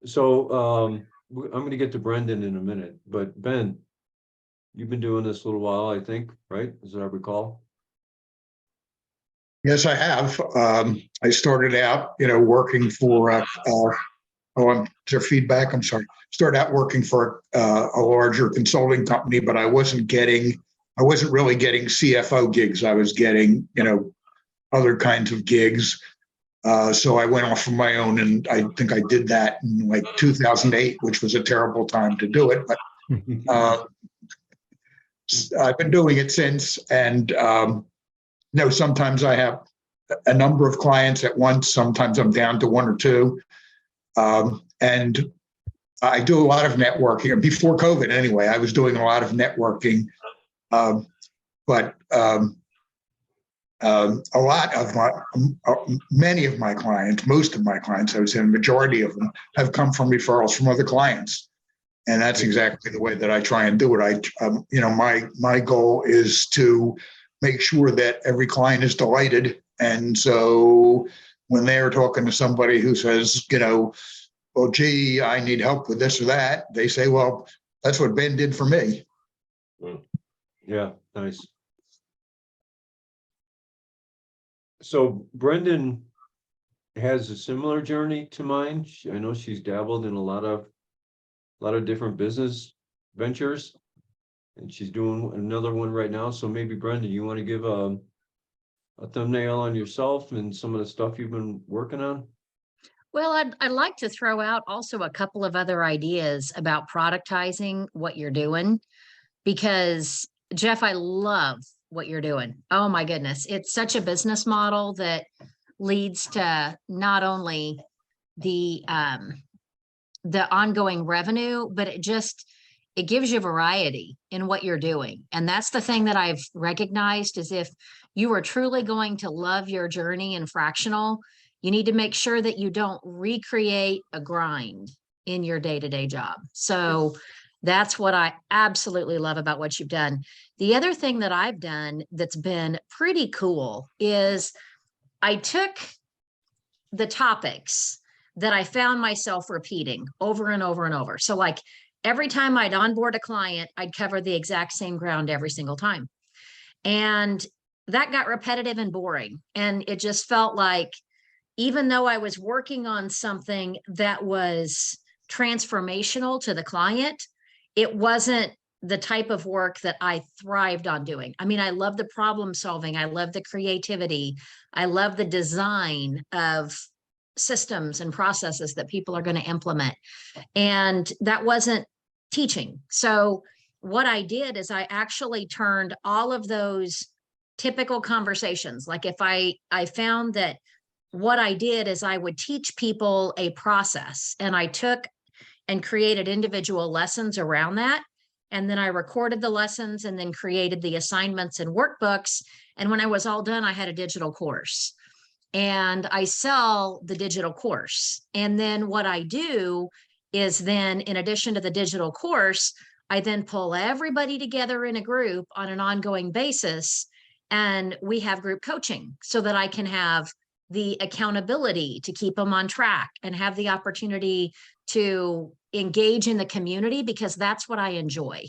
So I'm going to get to Brendan in a minute, but Ben, you've been doing this a little while, I think, right? As I recall. Yes, I have. I started out, working for, their feedback, I'm sorry. Started out working for a larger consulting company, but I wasn't really getting CFO gigs. I was getting, other kinds of gigs. So I went off on my own, and I think I did that in like 2008, which was a terrible time to do it. But I've been doing it since, and sometimes I have a number of clients at once. Sometimes I'm down to one or two, and I do a lot of networking. Before COVID, anyway, I was doing a lot of networking, but many of my clients, most of my clients, I would say the majority of them, have come from referrals from other clients. And that's exactly the way that I try and do it. My goal is to make sure that every client is delighted. And so when they're talking to somebody who says, well, gee, I need help with this or that, they say, well, that's what Ben did for me. Yeah, nice. So Brendan has a similar journey to mine. I know she's dabbled in a lot of different business ventures, and she's doing another one right now. So maybe Brendan, you want to give a thumbnail on yourself and some of the stuff you've been working on? Well, I'd like to throw out also a couple of other ideas about productizing what you're doing, because Jeff, I love what you're doing. Oh my goodness. It's such a business model that leads to not only the ongoing revenue, but it gives you variety in what you're doing. And that's the thing that I've recognized is if you are truly going to love your journey in fractional, you need to make sure that you don't recreate a grind in your day-to-day job. So that's what I absolutely love about what you've done. The other thing that I've done that's been pretty cool is I took the topics that I found myself repeating over and over and over. So like every time I'd onboard a client, I'd cover the exact same ground every single time. And that got repetitive and boring. And it just felt like, even though I was working on something that was transformational to the client, it wasn't the type of work that I thrived on doing. I mean, I love the problem solving. I love the creativity. I love the design of systems and processes that people are going to implement. And that wasn't teaching. So what I did is I actually turned all of those typical conversations. Like if I found that what I did is I would teach people a process, and I took and created individual lessons around that. And then I recorded the lessons and then created the assignments and workbooks. And when I was all done, I had a digital course, and I sell the digital course. And then what I do is then, in addition to the digital course, I then pull everybody together in a group on an ongoing basis. And we have group coaching so that I can have the accountability to keep them on track and have the opportunity to engage in the community, because that's what I enjoy,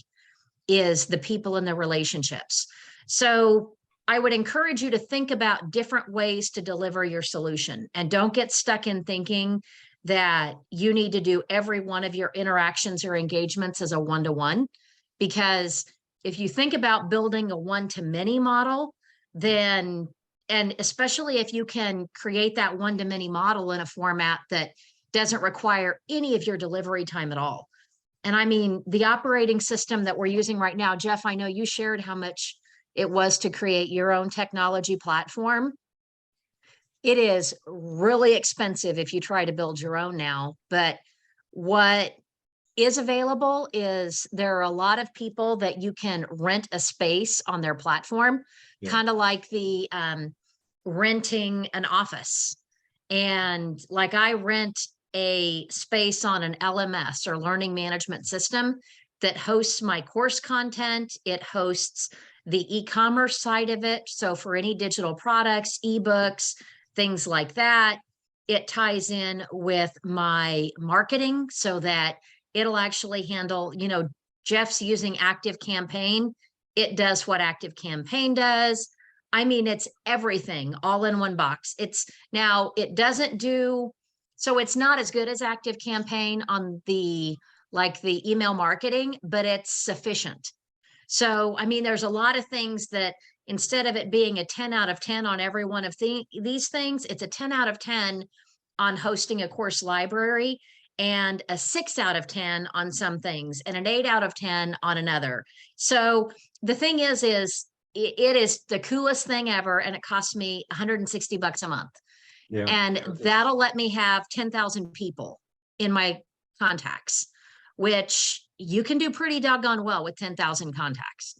is the people and the relationships. So I would encourage you to think about different ways to deliver your solution, and don't get stuck in thinking that you need to do every one of your interactions or engagements as a one-to-one, because if you think about building a one-to-many model, then, and especially if you can create that one-to-many model in a format that doesn't require any of your delivery time at all. And I mean, the operating system that we're using right now, Jeff, I know you shared how much it was to create your own technology platform. It is really expensive if you try to build your own now, but what is available is there are a lot of people that you can rent a space on their platform, Yeah. kind of like the renting an office. And like I rent a space on an LMS or learning management system that hosts my course content. It hosts the e-commerce side of it. So for any digital products, ebooks, things like that, it ties in with my marketing so that it'll actually handle, you know, Jeff's using ActiveCampaign. It does what ActiveCampaign does. I mean, it's everything all in one box. It's now, it doesn't do, so it's not as good as ActiveCampaign on the, like the email marketing, but it's sufficient. So, I mean, there's a lot of things that instead of it being a 10 out of 10 on every one of these things, it's a 10 out of 10 on hosting a course library, and a 6 out of 10 on some things, and an 8 out of 10 on another. So the thing is it is the coolest thing ever, and it costs me $160 a month. Yeah. And that'll let me have 10,000 people in my contacts, which you can do pretty doggone well with 10,000 contacts.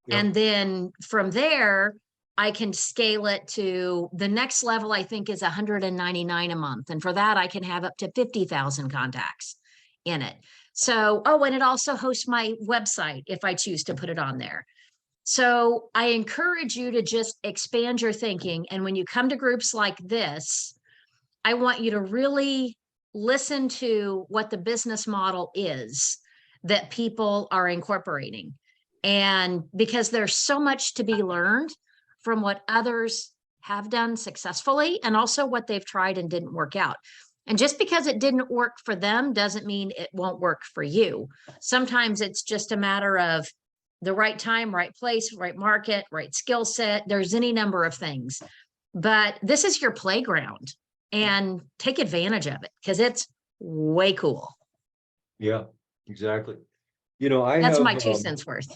Yep. And then from there, I can scale it to the next level, I think is $199 a month. And for that, I can have up to 50,000 contacts in it. So, oh, and it also hosts my website if I choose to put it on there. So I encourage you to just expand your thinking. And when you come to groups like this, I want you to really listen to what the business model is that people are incorporating. And because there's so much to be learned from what others have done successfully, and also what they've tried and didn't work out. And just because it didn't work for them doesn't mean it won't work for you. Sometimes it's just a matter of the right time, right place, right market, right skill set. There's any number of things, but this is your playground, and take advantage of it because it's way cool. Yeah, exactly. You know, I That's have, my 2 cents worth.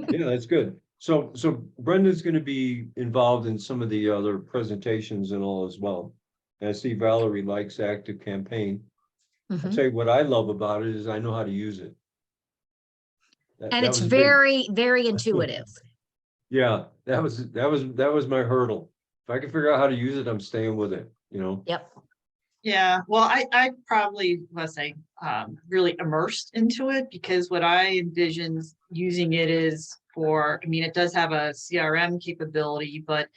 yeah, that's good. So Brenda's going to be involved in some of the other presentations and all as well. And I see Valerie likes ActiveCampaign. I'll Mhm. tell you what I love about it is I know how to use it. And it's was big. very, very intuitive. Yeah, that was my hurdle. If I can figure out how to use it, I'm staying with it, you know? Yep. Yeah, well, I probably was really immersed into it, because what I envision using it is for, I mean, it does have a CRM capability, but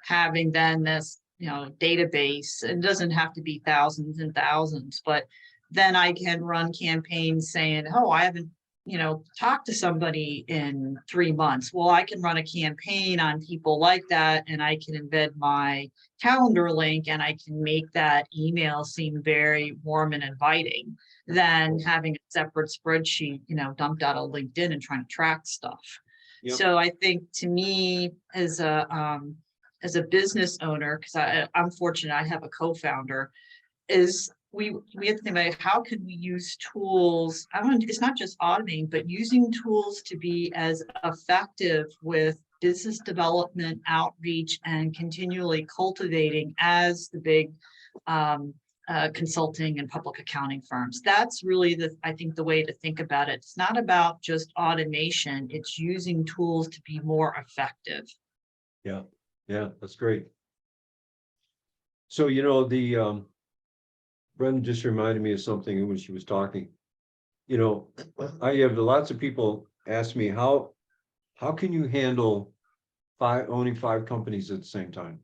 having then this, you know, database, it doesn't have to be thousands and thousands, but then I can run campaigns saying, oh, I haven't talk to somebody in 3 months. Well, I can run a campaign on people like that, and I can embed my calendar link, and I can make that email seem very warm and inviting than having a separate spreadsheet, dumped out of LinkedIn and trying to track stuff. Yep. So I think, to me, as a business owner, because I'm fortunate, I have a co-founder, is we have to think about how can we use tools. It's not just automating, but using tools to be as effective with business development, outreach, and continually cultivating as the big consulting and public accounting firms. That's really I think the way to think about it. It's not about just automation, it's using tools to be more effective. Yeah, that's great. So, Brendan just reminded me of something when she was talking. I have lots of people ask me, how can you handle owning 5 companies at the same time?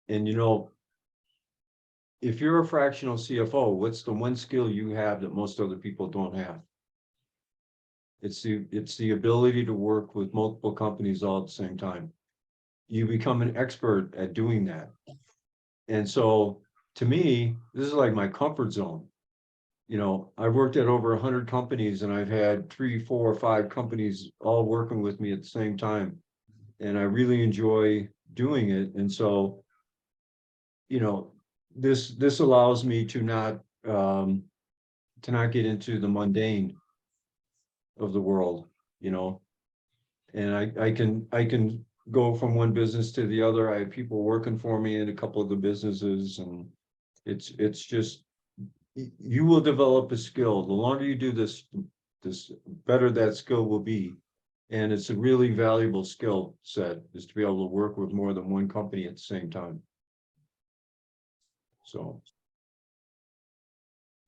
And if you're a fractional CFO, what's the one skill you have that most other people don't have? It's the ability to work with multiple companies all at the same time. You become an expert at doing that. And so, to me, this is like my comfort zone. I've worked at over 100 companies, and I've had 3, 4, 5 companies all working with me at the same time. And I really enjoy doing it. And so, this allows me to not get into the mundane of the world, and I can go from one business to the other. I have people working for me in a couple of the businesses, and it's just, you will develop a skill. The longer you do this better that skill will be. And it's a really valuable skill set, is to be able to work with more than one company at the same time. So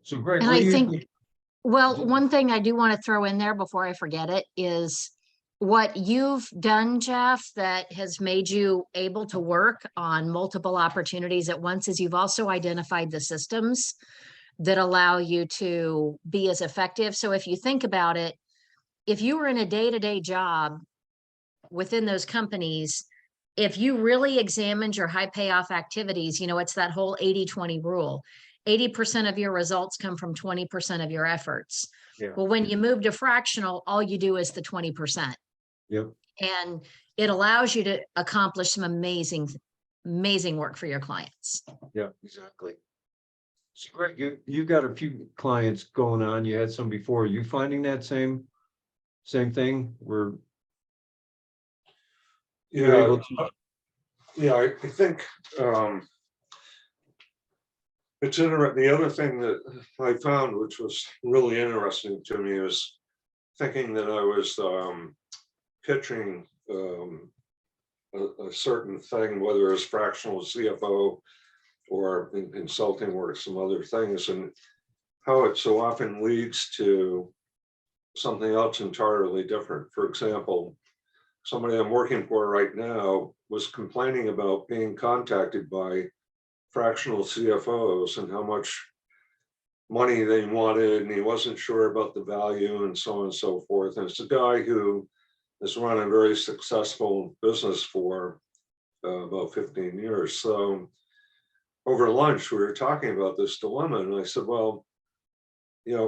Greg, And what I do you think, think? well, one thing I do want to throw in there before I forget it is what you've done, Jeff, that has made you able to work on multiple opportunities at once, is you've also identified the systems that allow you to be as effective. So if you think about it, if you were in a day-to-day job within those companies, if you really examined your high payoff activities, it's that whole 80-20 rule. 80% of your results come from 20% of your efforts. Yeah. Well, when you move to fractional, all you do is the 20%. Yep. And it allows you to accomplish some amazing work for your clients. Yeah, exactly. So Greg, you've got a few clients going on. You had some before. Are you finding that same thing where you're Yeah, able to? yeah, I think it's interesting. The other thing that I found, which was really interesting to me, is thinking that I was pitching a certain thing, whether it's fractional CFO or in consulting or some other things, and how it so often leads to something else entirely different. For example, somebody I'm working for right now was complaining about being contacted by fractional CFOs and how much money they wanted, and he wasn't sure about the value and so on and so forth. And it's a guy who has run a very successful business for about 15 years. So over lunch, we were talking about this dilemma, and I said, well,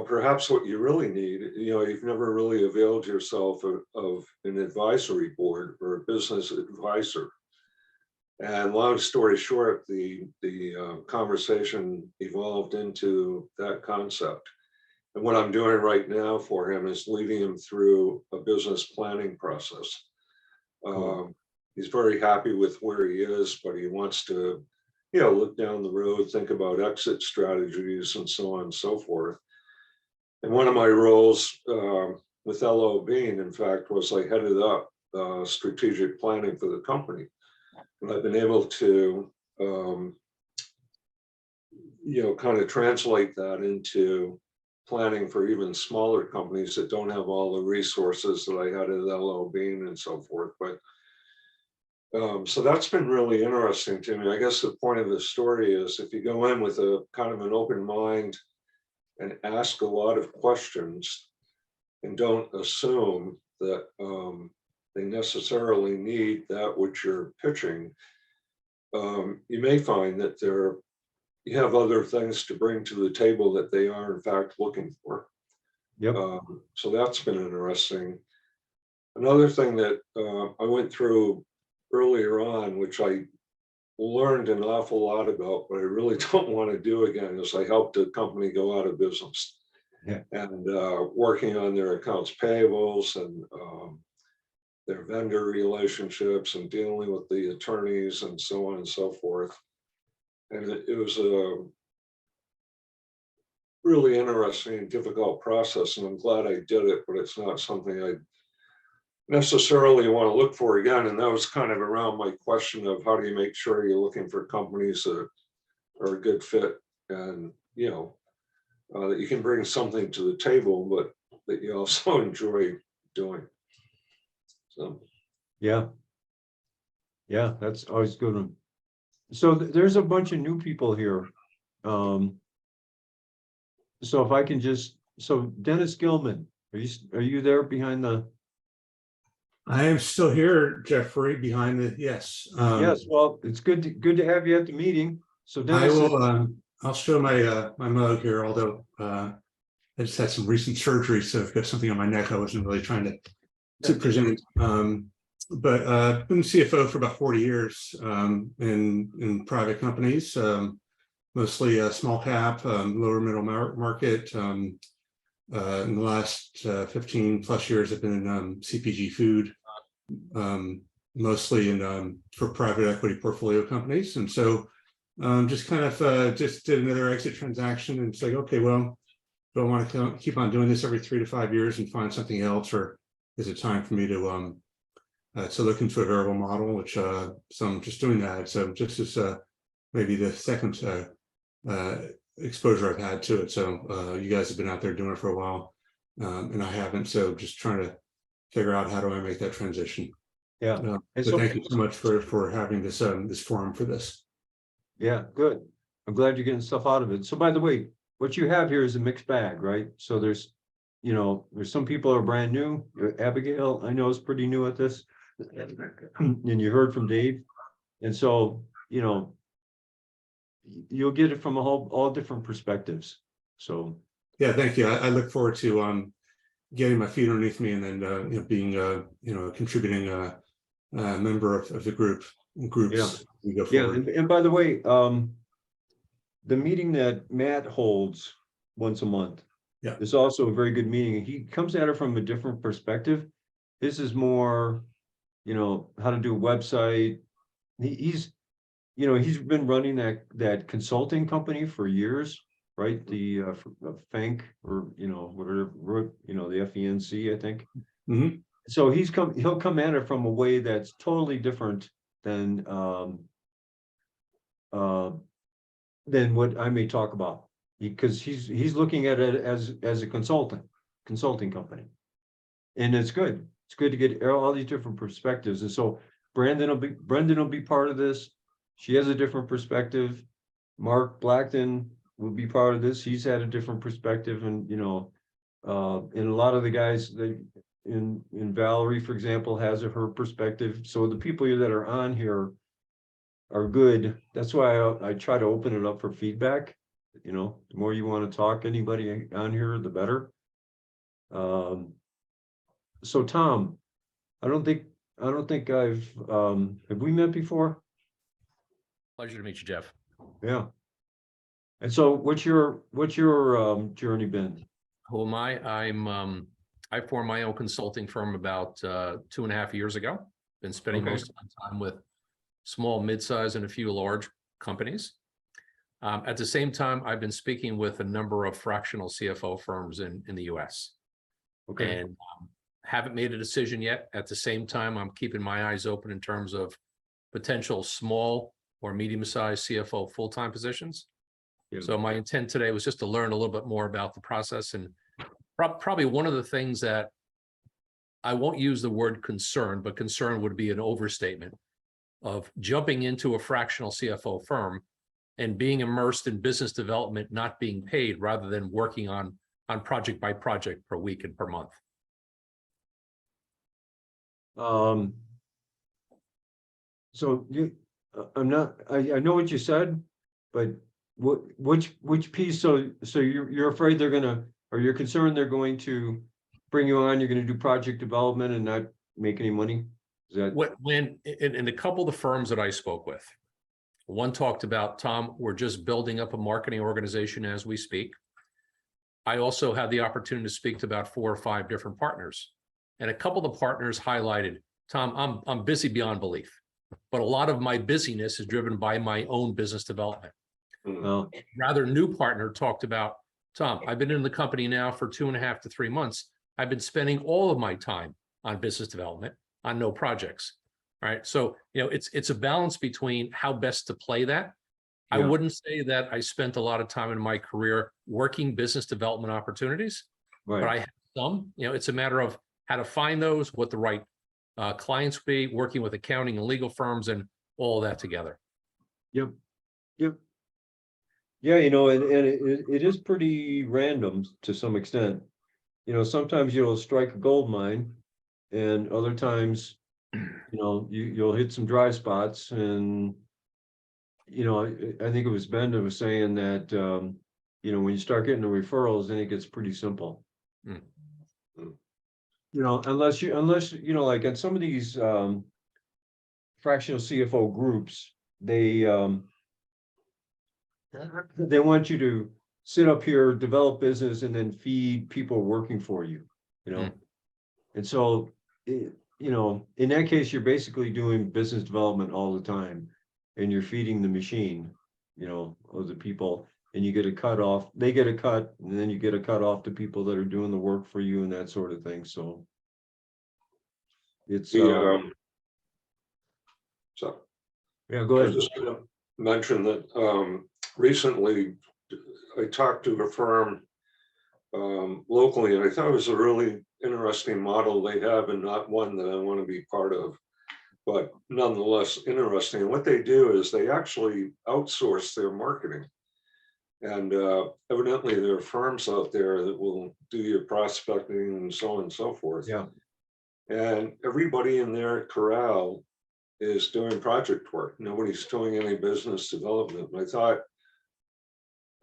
perhaps what you really need, you've never really availed yourself of an advisory board or a business advisor. And long story short, the conversation evolved into that concept. And what I'm doing right now for him is leading him through a business planning process. Cool. He's very happy with where he is, but he wants to, look down the road, think about exit strategies and so on and so forth. And one of my roles with LO Bean, in fact, was I headed up strategic planning for the company. And I've been able to, kind of translate that into planning for even smaller companies that don't have all the resources that I had at LO Bean and so forth. But so that's been really interesting to me. I guess the point of the story is, if you go in with a kind of an open mind and ask a lot of questions, and don't assume that they necessarily need that which you're pitching. You may find that you have other things to bring to the table that they are in fact looking for. Yep. So that's been interesting. Another thing that I went through earlier on, which I learned an awful lot about, but I really don't want to do again, is I helped a company go out of business. Yeah. And working on their accounts payables and their vendor relationships and dealing with the attorneys and so on and so forth. And it was a really interesting and difficult process, and I'm glad I did it, but it's not something I necessarily want to look for again. And that was kind of around my question of how do you make sure you're looking for companies that are a good fit, and that you can bring something to the table, but that you also enjoy doing. So Yeah. Yeah, that's always good. So there's a bunch of new people here. So if I can so Dennis Gilman, are you there behind the? I am still here, Jeffrey, behind the, yes. Yes, well, it's good to have you at the meeting. So I Dennis, will, I'll show my, my mug here, although I just had some recent surgery, so I've got something on my neck I wasn't really trying to present. But I've been CFO for about 40 years in private companies, mostly small cap, lower middle market. In the last 15 plus years, I've been in CPG food, mostly in for private equity portfolio companies. And so just kind of just did another exit transaction, and it's like, okay, well, do I want to keep on doing this every 3 to 5 years and find something else, or is it time for me to look into a variable model, which so I'm just doing that. So just as maybe the second exposure I've had to it. So you guys have been out there doing it for a while, and I haven't. So just trying to figure out how do I make that transition. yeah. But so, thank you so much for having this this forum for this. Yeah, good. I'm glad you're getting stuff out of it. So by the way, what you have here is a mixed bag, right? So there's some people are brand new. Abigail, I know, is pretty new at this. And you heard from Dave. And so, you'll get it from all different perspectives. So Yeah, thank you. I look forward to getting my feet underneath me, and then being a contributing member of the groups. Yeah. We go yeah, forward. and by the way, the meeting that Matt holds once a month. Yeah. Is also a very good meeting. He comes at it from a different perspective. This is more, how to do a website. He's been running that consulting company for years, right? The FENC, or whatever, the FENC, I think. Mhm. So he'll come at it from a way that's totally different than what I may talk about, because he's looking at it as a consulting company. And it's good. It's good to get all these different perspectives. And so Brendan will be part of this. She has a different perspective. Mark Blackton will be part of this. He's had a different perspective, and and a lot of the guys that in Valerie, for example, has her perspective. So the people that are on here are good. That's why I try to open it up for feedback. The more you want to talk, anybody on here, the better. So Tom, I don't think have we met before? Pleasure to meet you, Jeff. Yeah. And so what's your journey been? Who am I? I formed my own consulting firm about 2.5 years ago. Been spending Okay. most of my time with small, mid-size, and a few large companies. At the same time, I've been speaking with a number of fractional CFO firms in the US. Okay. And haven't made a decision yet. At the same time, I'm keeping my eyes open in terms of potential small or medium-sized CFO full-time positions. Yeah. So my intent today was just to learn a little bit more about the process, and probably one of the things that I won't use the word concern, but concern would be an overstatement, of jumping into a fractional CFO firm and being immersed in business development, not being paid, rather than working on project by project per week and per month. So you, I'm not, I know what you said, but which piece, so you're afraid they're gonna, or you're concerned they're going to bring you on, you're gonna do project development and not make any money? Is that? When in a couple of the firms that I spoke with, one talked about, Tom, we're just building up a marketing organization as we speak. I also had the opportunity to speak to about 4 or 5 different partners. And a couple of the partners highlighted, Tom, I'm busy beyond belief, but a lot of my busyness is driven by my own business development. Well, Rather new partner talked about, Tom, I've been in the company now for 2.5 to 3 months. I've been spending all of my time on business development, on no projects. All right. So, it's a balance between how best to play that. I yeah, wouldn't say that I spent a lot of time in my career working business development opportunities, but I right, have some. It's a matter of how to find those, what the right clients be, working with accounting and legal firms, and all that together. yep, yep. Yeah, and it is pretty random to some extent. Sometimes you'll strike a gold mine and other times, you'll hit some dry spots and, I think it was Ben that was saying that, when you start getting the referrals, then it gets pretty simple. Mm. Unless, like in some of these, fractional CFO groups, they want you to sit up here, develop business, and then feed people working for you, Mm. And so, in that case, you're basically doing business development all the time. And you're feeding the machine, of the people, and you get a cut off, they get a cut, and then you get a cut off to people that are doing the work for you and that sort of thing, so. It's, So yeah, go I ahead. just gonna mention that recently I talked to a firm locally, and I thought it was a really interesting model they have, and not one that I want to be part of, but nonetheless interesting. And what they do is they actually outsource their marketing. And evidently there are firms out there that will do your prospecting and so on and so forth. Yeah, And everybody in their corral is doing project work. Nobody's doing any business development. And I thought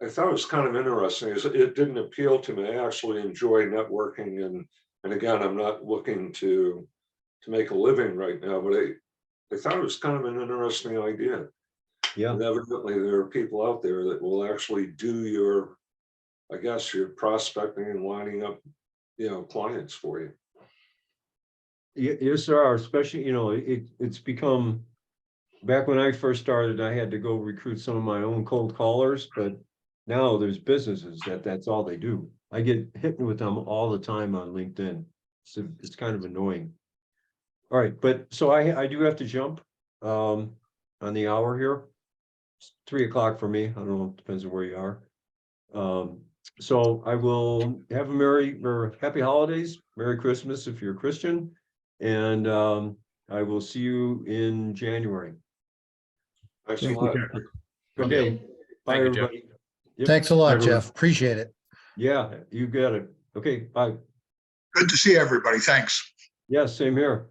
it was kind of interesting. It didn't appeal to me. I actually enjoy networking, and again, I'm not looking to make a living right now, but I thought it was kind of an interesting idea. yeah. And evidently there are people out there that will actually do your prospecting and lining up, clients for you. Yes, there are, especially, it's become, back when I first started, I had to go recruit some of my own cold callers, but now there's businesses that's all they do. I get hit with them all the time on LinkedIn. So it's kind of annoying. All right, but so I do have to jump on the hour here. It's 3 o'clock for me. I don't know, depends on where you are. So I will have a merry or happy holidays, Merry Christmas if you're a Christian. And I will see you in January. Thanks a Thank you, lot. Jeffrey. Okay, bye, Thank you, Jeff. everybody. Yep. Thanks a lot, Everyone. Jeff. Appreciate it. Yeah, you got it. Okay, bye. Good to see everybody. Thanks. Yeah, same here.